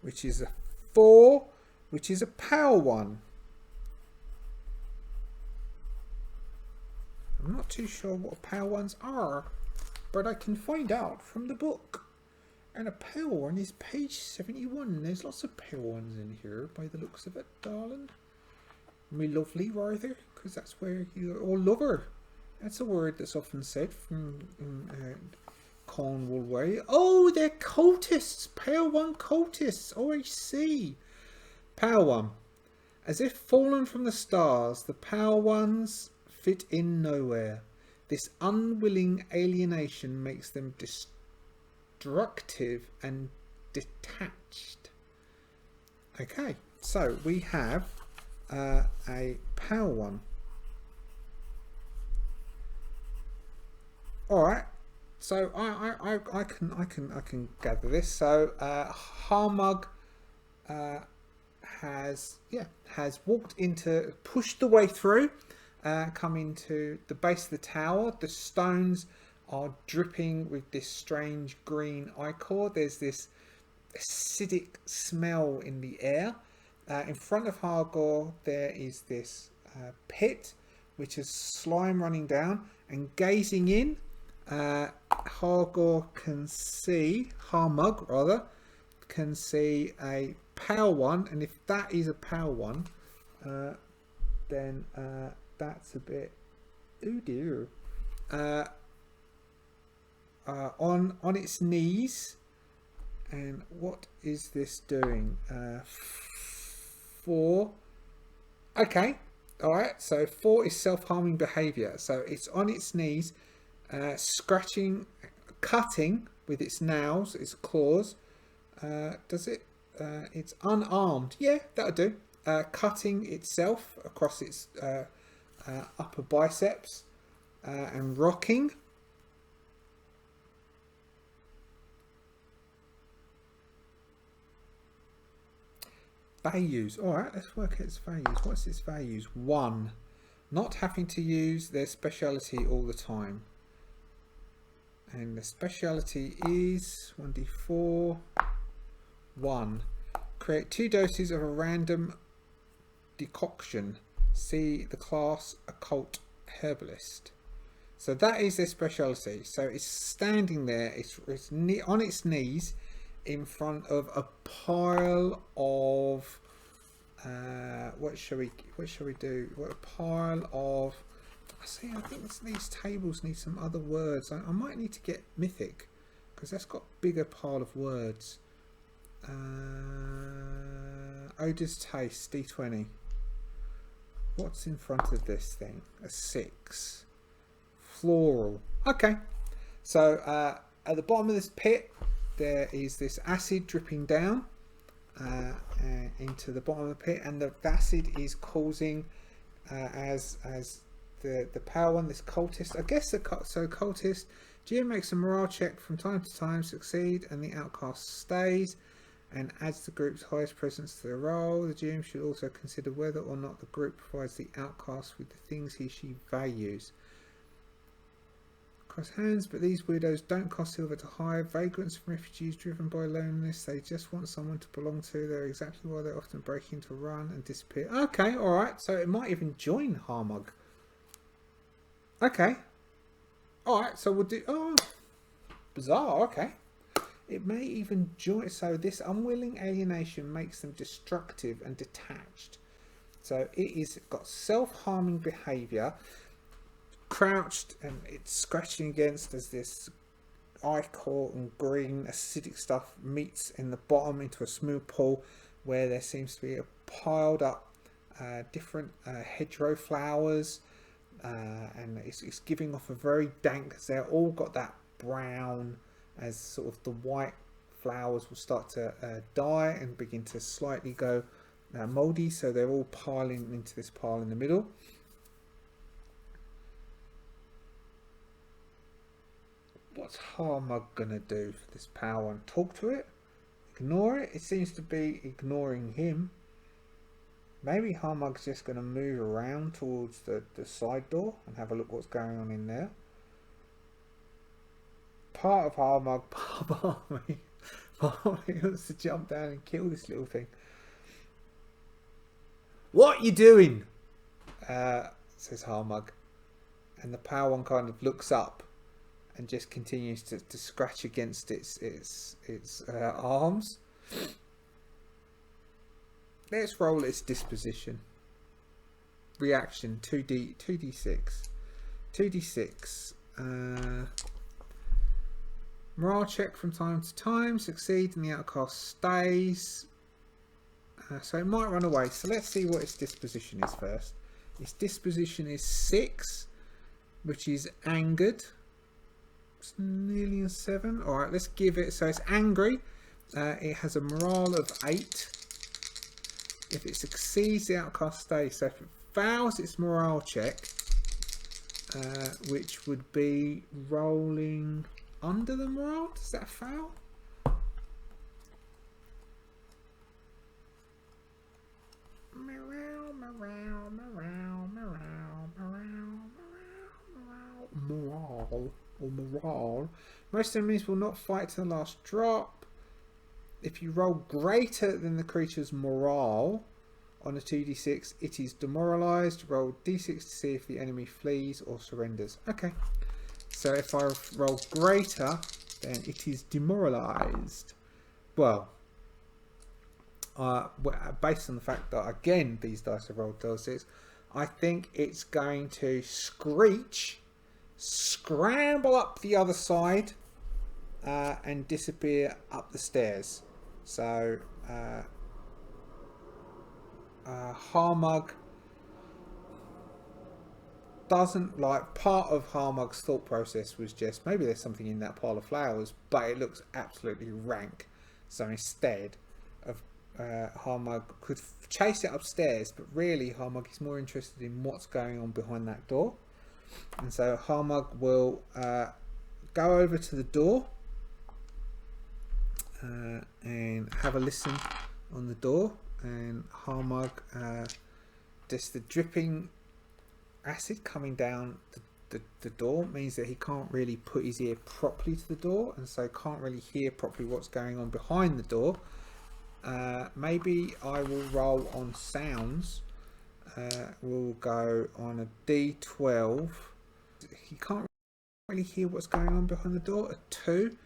which is a 4, which is a power 1. I'm not too sure what power 1s are, but I can find out from the book. And a power 1 is page 71. There's lots of power 1s in here by the looks of it, darling. Me lovely, rather, because that's where you all love her. That's a word that's often said from Cornwall way. Oh, they're cultists. Power 1 cultists. Oh, I see. Power 1. As if fallen from the stars, the power 1s fit in nowhere. This unwilling alienation makes them destructive and detached. Okay, so we have a power 1. All right, so I can gather this. So Harmug has pushed the way through, coming to the base of the tower. The stones are dripping with this strange green ichor. There's this acidic smell in the air. In front of Hargor there is this pit which has slime running down, and gazing in, Harmug can see a power 1, and if that is a power 1, then that's a bit, oh dear. On its knees, and what is this doing? 4. Okay, all right. So 4 is self-harming behaviour. So it's on its knees, scratching, cutting with its nails, its claws. Does it? It's unarmed. Yeah, that'll do. Cutting itself across its upper biceps, and rocking. Values. Alright, let's work out its values. What's its values? 1. Not having to use their speciality all the time. And the speciality is 1d4. 1. Create 2 doses of a random decoction. See the class Occult Herbalist. So that is their speciality. So it's standing there, it's on its knees in front of a pile of what shall we do? What a pile of, I think these tables need some other words. I might need to get Mythic, because that's got a bigger pile of words. Odor's Taste, D20. What's in front of this thing? A 6. Floral. Okay. So at the bottom of this pit there is this acid dripping down into the bottom of the pit, and the acid is causing as the power 1, this cultist, I guess cultist, GM makes a morale check from time to time, succeed, and the outcast stays and adds the group's highest presence to the roll. The GM should also consider whether or not the group provides the outcast with the things she values. Cross hands, but these weirdos don't cost silver to hire. Vagrants and refugees driven by loneliness. They just want someone to belong to. They're exactly why they often break into run and disappear. Okay, alright. So it might even join Harmug. Okay. Alright, so we'll do... Oh, bizarre. Okay. It may even join... So this unwilling alienation makes them destructive and detached. So it is got self-harming behaviour. Crouched, and it's scratching against as this ichor and green acidic stuff meets in the bottom into a smooth pool where there seems to be a piled up different hedgerow flowers, and it's giving off a very dank, because they're all got that brown, as sort of the white flowers will start to die and begin to slightly go mouldy, so they're all piling into this pile in the middle. What's Harmug gonna do for this power one? Talk to it? Ignore it? It seems to be ignoring him. Maybe Harmug's just going to move around towards the side door and have a look what's going on in there. Part of Harmug, part of me wants to jump down and kill this little thing. What you doing? Says Harmug. And the power one kind of looks up and just continues to scratch against its arms. Let's roll its disposition. Reaction 2d6. 2d6. Morale check from time to time. Succeed and the outcast stays. So it might run away. So let's see what its disposition is first. Its disposition is 6, which is angered. It's nearly a 7. Alright, let's give it. So it's angry. It has a morale of 8. If it succeeds, the outcast stays. So if it fails its morale check, which would be rolling under the morale, does that fail? Morale. Most enemies will not fight to the last drop. If you roll greater than the creature's morale on a 2d6, it is demoralized. Roll d6 to see if the enemy flees or surrenders. Okay. So if I roll greater, then it is demoralized. Well, based on the fact that, again, these dice have rolled d6, I think it's going to screech, scramble up the other side, and disappear up the stairs. So Harmug doesn't like, part of Harmug's thought process was just maybe there's something in that pile of flowers, but it looks absolutely rank. So instead of Harmug could chase it upstairs, but really Harmug is more interested in what's going on behind that door. And so Harmug will go over to the door and have a listen on the door, and Harmug, just the dripping acid coming down the door means that he can't really put his ear properly to the door, and so can't really hear properly what's going on behind the door. Maybe I will roll on sounds. We'll go on a d12. He can't really hear what's going on behind the door. A 2.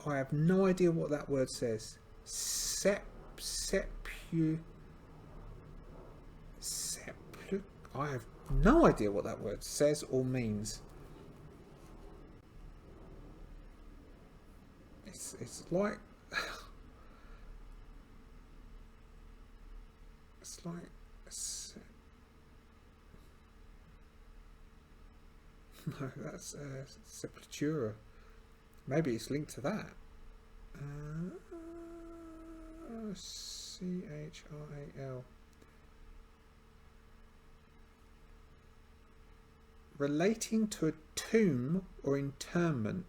I have no idea what that word says. I have no idea what that word says or means. It's like it's like no, that's Sepultura. Maybe it's linked to that. Chral. Relating to a tomb or interment.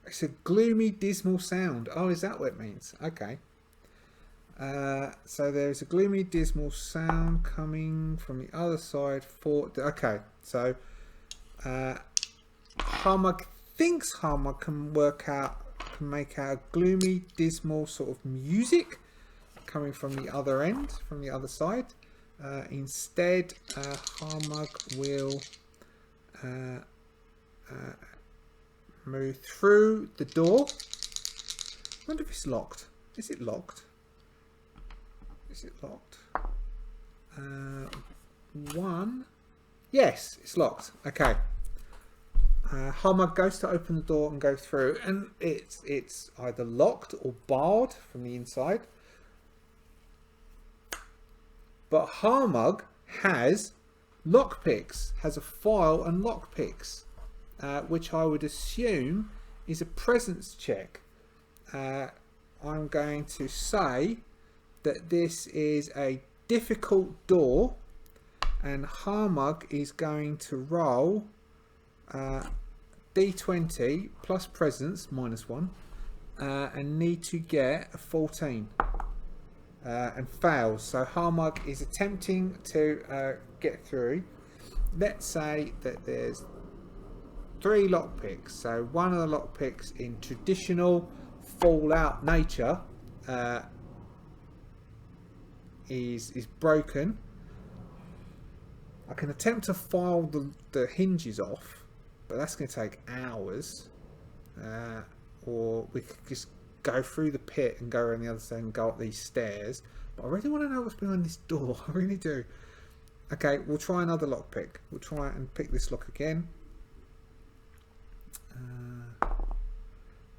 It's a gloomy, dismal sound. Oh, is that what it means? Okay. So there's a gloomy, dismal sound coming from the other side. Okay, so Harmug thinks Harmug can make out a gloomy, dismal sort of music coming from the other end, from the other side. Instead, Harmug will move through the door. I wonder if it's locked. Is it locked? Is it locked? 1. Yes, it's locked. Okay. Harmug goes to open the door and go through, and it's either locked or barred from the inside. But Harmug has lockpicks, has a file and lockpicks, which I would assume is a presence check. I'm going to say that this is a difficult door, and Harmug is going to roll D20 plus presence -1 and need to get a 14 and fails. So Harmug is attempting to get through. Let's say that there's 3 lockpicks. So one of the lockpicks in traditional Fallout nature is broken. I can attempt to file the hinges off, but that's going to take hours. Or we could just go through the pit and go around the other side and go up these stairs. But I really want to know what's behind this door. I really do. Okay, we'll try another lockpick. We'll try and pick this lock again.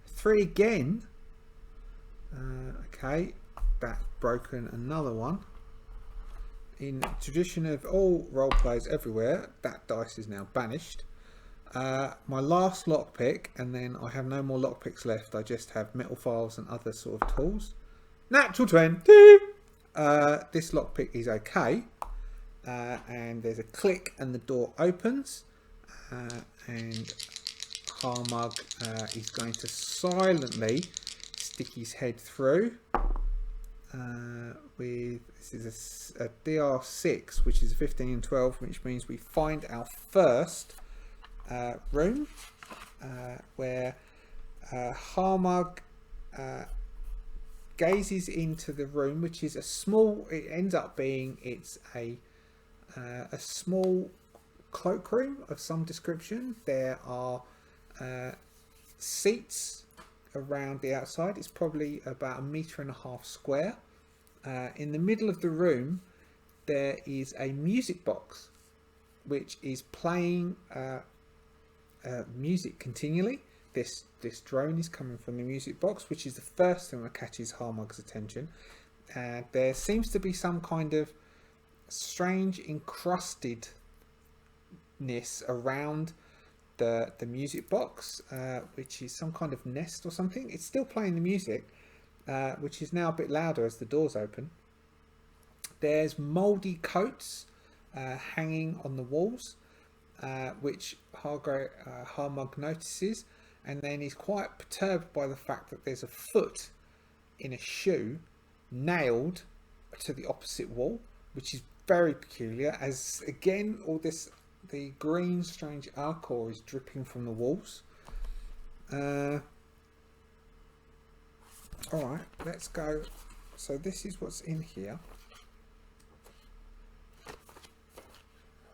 3 again. Okay, that's broken another one. In tradition of all role plays everywhere, that dice is now banished. My last lockpick, and then I have no more lockpicks left. I just have metal files and other sort of tools. Natural 20. This lockpick is okay. And there's a click and the door opens. And Harmug is going to silently stick his head through. This is a DR6, which is a 15 and 12, which means we find our first room where Harmug gazes into the room, which is a small. It ends up being it's a small cloakroom of some description. There are seats around the outside. It's probably about 1.5 meters square. In the middle of the room there is a music box which is playing music continually. This drone is coming from the music box, which is the first thing that catches Harmug's attention. There seems to be some kind of strange encrustedness around the music box, which is some kind of nest or something. It's still playing the music, which is now a bit louder as the doors open. There's mouldy coats hanging on the walls, which Harmug notices, and then he's quite perturbed by the fact that there's a foot in a shoe nailed to the opposite wall, which is very peculiar, as again the green strange alcohol is dripping from the walls. Alright, let's go. So this is what's in here.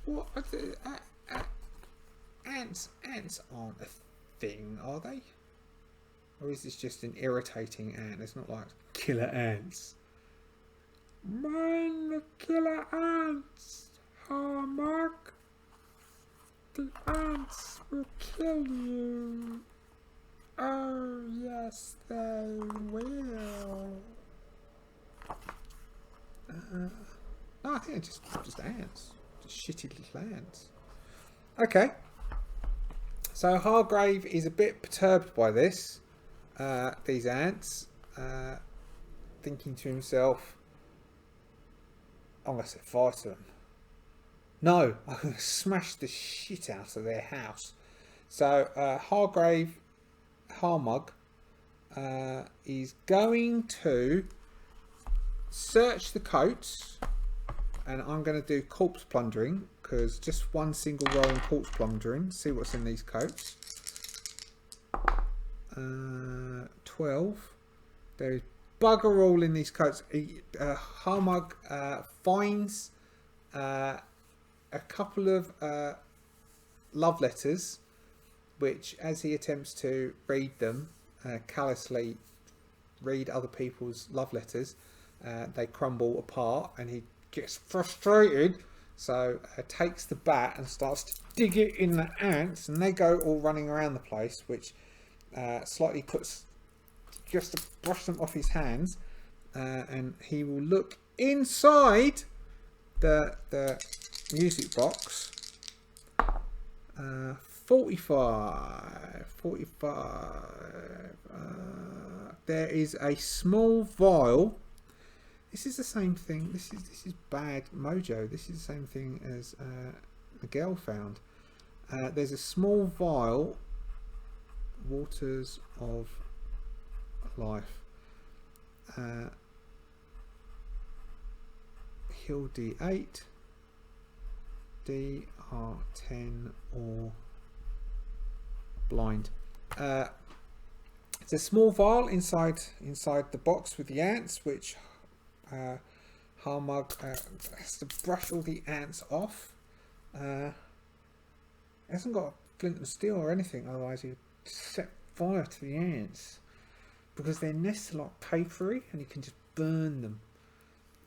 What are the, ants aren't a thing, are they? Or is this just an irritating ant? It's not like killer ants. Mind the killer ants, Harmug. The ants will kill you. Oh yes, they will. No, I think it's just ants. Just shitty little ants. Okay. So Hargrave is a bit perturbed by this. These ants. Thinking to himself, I'm going to set fire to them. No, I'm going to smash the shit out of their house. So Harmug is going to search the coats, and I'm going to do corpse plundering, because just one single roll in corpse plundering, see what's in these coats. 12. There's bugger all in these coats. Harmug finds a couple of love letters, which as he attempts to read them, callously read other people's love letters, they crumble apart, and he gets frustrated So takes the bat and starts to dig it in the ants, and they go all running around the place, which slightly puts just to brush them off his hands, and he will look inside the music box. 45. There is a small vial. This is the same thing. This is bad mojo. This is the same thing as Miguel found. There's a small vial. Waters of life. Heal D8. DR10 or blind. It's a small vial inside the box with the ants, which Harmug has to brush all the ants off. It hasn't got flint and steel or anything, otherwise he'd set fire to the ants, because their nests are like papery and you can just burn them.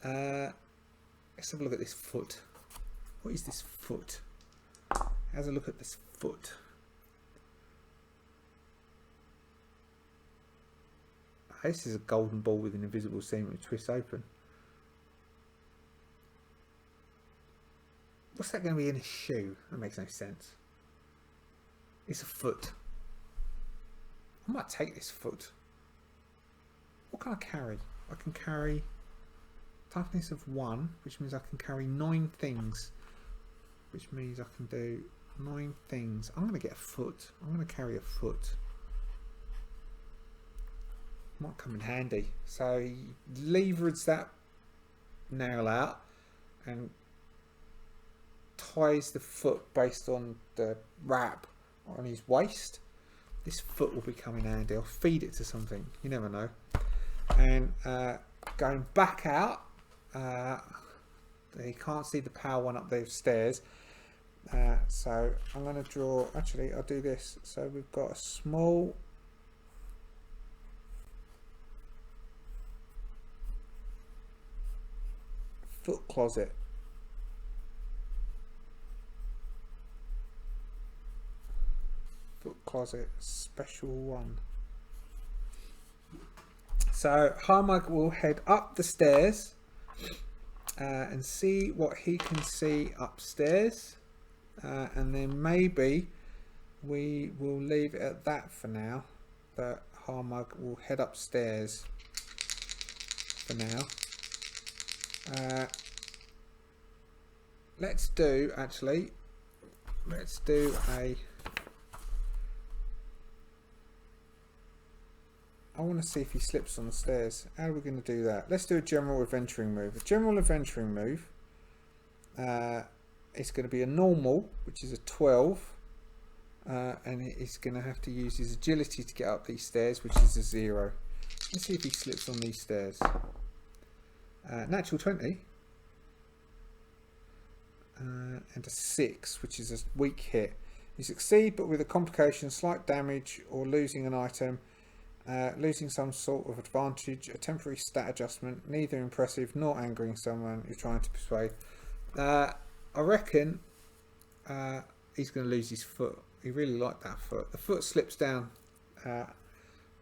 Let's have a look at this foot. What is this foot? Have a look at this foot. This is a golden ball with an invisible seam which twists open. What's that going to be in a shoe? That makes no sense. It's a foot. I might take this foot. What can I carry? I can carry toughness of 1, which means I can carry 9 things. Which means I can do 9 things. I'm going to get a foot. I'm going to carry a foot. Might come in handy. So he levers that nail out and ties the foot based on the wrap on his waist. This foot will be coming handy. I'll feed it to something. You never know. And going back out, you can't see the power one up those stairs. So I'm going to draw. Actually, I'll do this. So we've got a small foot closet. Foot closet special one. So Harmug will head up the stairs and see what he can see upstairs, and then maybe we will leave it at that for now. That Harmug will head upstairs for now. Let's do a. I want to see if he slips on the stairs. How are we going to do that? Let's do a general adventuring move. A general adventuring move. It's going to be a normal, which is a 12, and he's going to have to use his agility to get up these stairs, which is a 0. Let's see if he slips on these stairs. Natural 20. And a 6, which is a weak hit. You succeed, but with a complication, slight damage, or losing an item, losing some sort of advantage, a temporary stat adjustment, neither impressive nor angering someone you're trying to persuade. I reckon he's going to lose his foot. He really liked that foot. The foot slips down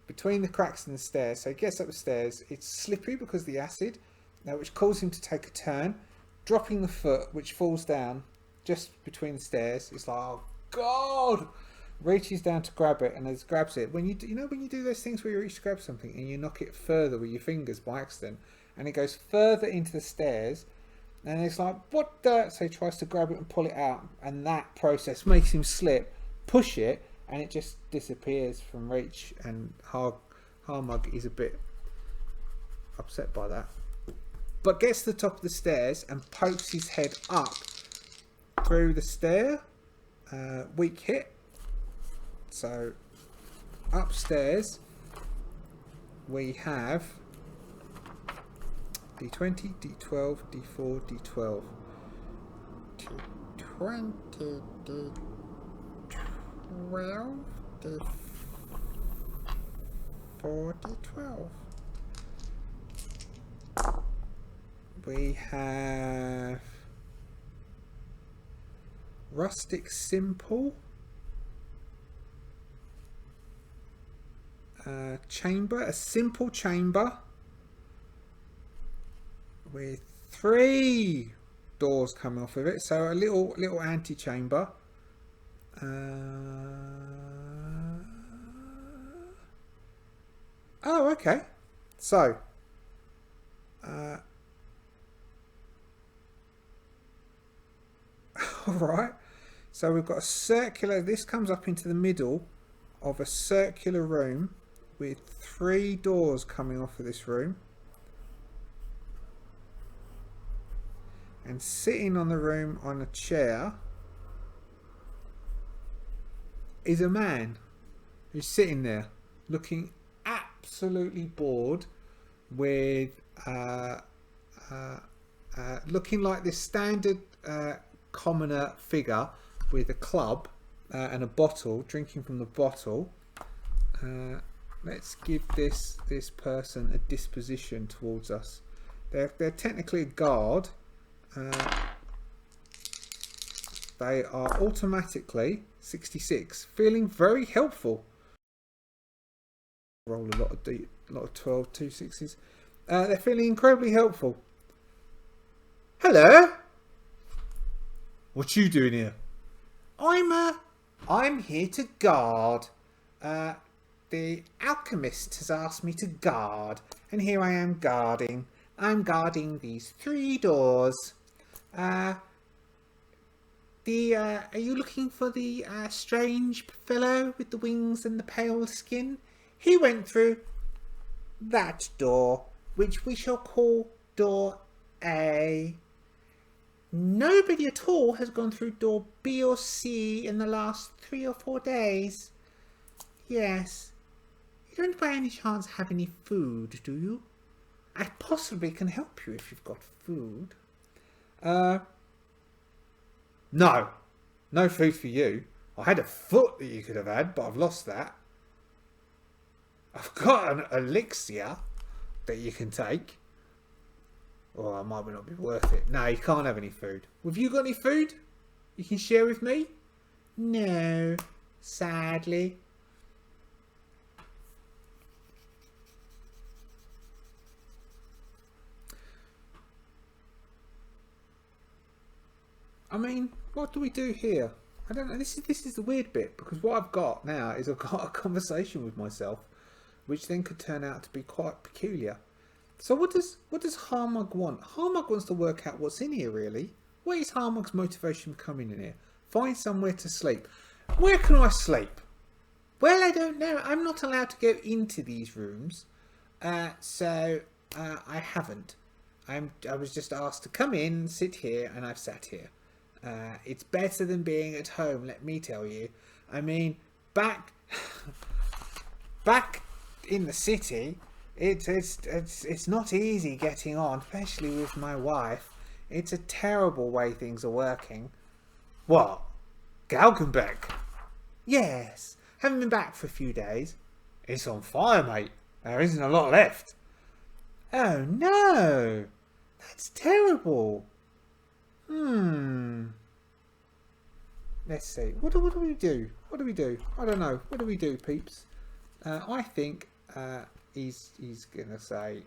between the cracks in the stairs, so he gets up the stairs. It's slippery because of the acid, which causes him to take a turn, dropping the foot, which falls down just between the stairs. It's like, oh God! Reaches down to grab it, and as grabs it, when you know when you do those things where you reach to grab something and you knock it further with your fingers by accident, and it goes further into the stairs, and it's like, what the? So he tries to grab it and pull it out, and that process makes him slip, push it, and it just disappears from reach. And Harmug is a bit upset by that, but gets to the top of the stairs and pokes his head up through the stair. Weak hit. So upstairs we have D20, D12, D4, D12. D20, D12, D4, D12. We have rustic simple. Chamber, a simple chamber with 3 doors coming off of it. So a little antechamber. Oh, okay. So, all right. So we've got a circular. This comes up into the middle of a circular room with 3 doors coming off of this room. And sitting on the room on a chair is a man who's sitting there looking absolutely bored with looking like this standard commoner figure with a club and a bottle, drinking from the bottle. Let's give this person a disposition towards us. They're technically a guard. They are automatically 66, feeling very helpful. Roll a lot of 12, 2 6s. They're feeling incredibly helpful. Hello. What you doing here? I'm here to guard. The alchemist has asked me to guard, and here I am guarding. I'm guarding these 3 doors. Are you looking for the strange fellow with the wings and the pale skin? He went through that door, which we shall call door A. Nobody at all has gone through door B or C in the last 3 or 4 days. Yes. You don't by any chance have any food, do you? I possibly can help you if you've got food. No. No food for you. I had a foot that you could have had, but I've lost that. I've got an elixir that you can take. Or it might not be worth it. No, you can't have any food. Have you got any food you can share with me? No, sadly. I mean, what do we do here? I don't know. This is the weird bit, because what I've got now is I've got a conversation with myself, which then could turn out to be quite peculiar. So what does Harmug want? Harmug wants to work out what's in here, really. What is Harmug's motivation for coming in here? Find somewhere to sleep. Where can I sleep? Well, I don't know. I'm not allowed to go into these rooms, so I haven't. I was just asked to come in, sit here, and I've sat here. It's better than being at home, let me tell you. I mean, back in the city, it's not easy getting on, especially with my wife. It's a terrible way things are working. What? Galgenbeck? Yes. Haven't been back for a few days. It's on fire, mate. There isn't a lot left. Oh no. That's terrible. Let's see. What do we do? What do we do? I don't know. What do we do, peeps? I think he's gonna say.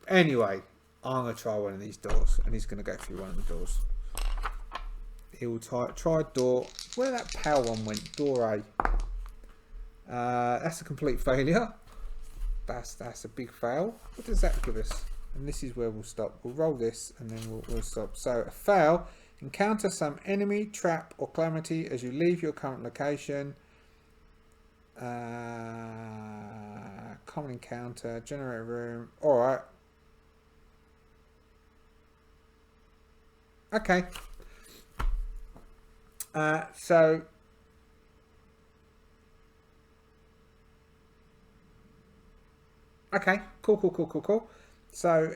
Anyway, I'm gonna try one of these doors, and he's gonna go through one of the doors. He will try door. Where that pale one went? Door A. That's a complete failure. That's a big fail. What does that give us? And this is where we'll stop. We'll roll this and then we'll stop. So a fail. Encounter some enemy, trap or calamity as you leave your current location. Common encounter. Generate a room. Alright. Okay. So okay, cool. So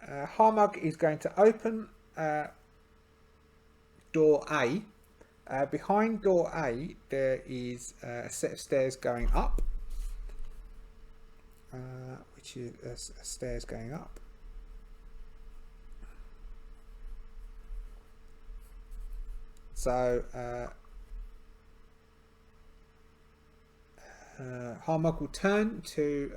Harmug is going to open door A. Behind door A there is a set of stairs going up, which is a stairs going up. So Harmug will turn to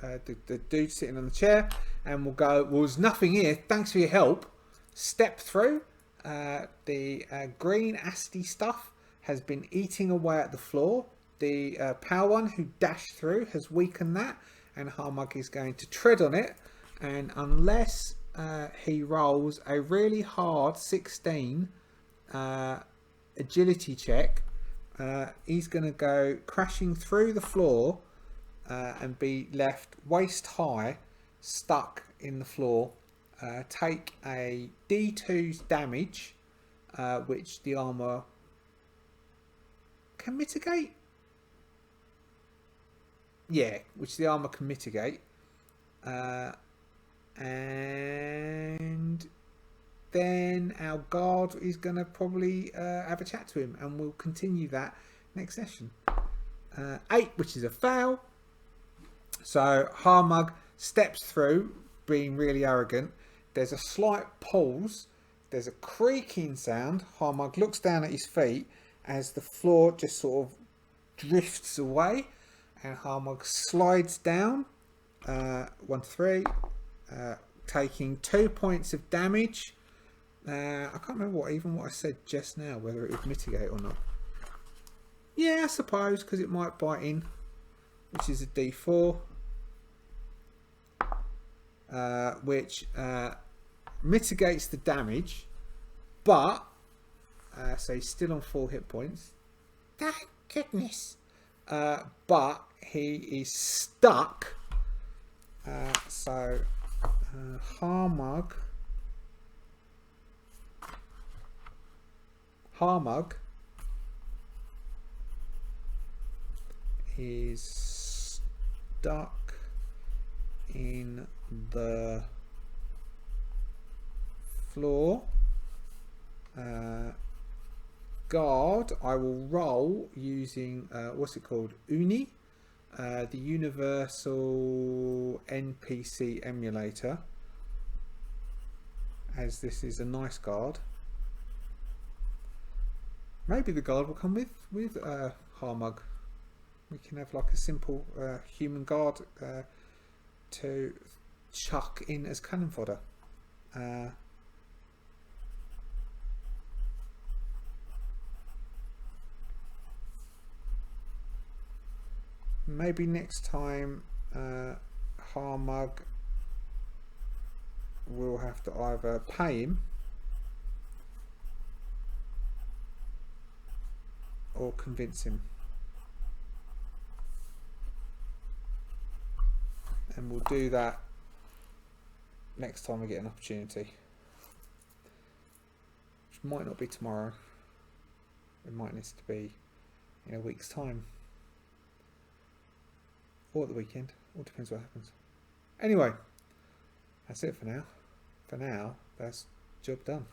the dude sitting on the chair and will go, well, there's nothing here, thanks for your help. Step through. The green asty stuff has been eating away at the floor. The power one who dashed through has weakened that, and Harmug is going to tread on it, and unless he rolls a really hard 16 agility check, he's going to go crashing through the floor and be left waist high, stuck in the floor. Take a D2's damage, which the armor can mitigate. Yeah, which the armor can mitigate. And then our guard is going to probably have a chat to him, and we'll continue that next session. 8, which is a fail. So Harmug steps through, being really arrogant. There's a slight pause. There's a creaking sound. Harmug looks down at his feet as the floor just sort of drifts away, and Harmug slides down. 1 to 3, taking 2 points of damage. I can't remember what I said just now, whether it would mitigate or not. Yeah, I suppose, because it might bite in, which is a D4, which mitigates the damage, but so he's still on 4 hit points. Thank goodness. But he is stuck. So Harmug is stuck in the floor. Guard, I will roll using what's it called? Uni, the Universal NPC emulator, as this is a nice guard. Maybe the guard will come with Harmug. We can have like a simple human guard to chuck in as cannon fodder. Maybe next time Harmug will have to either pay him or convince him. And we'll do that next time we get an opportunity. Which might not be tomorrow. It might need to be in a week's time. Or at the weekend. All depends what happens. Anyway, that's it for now. For now, that's job done.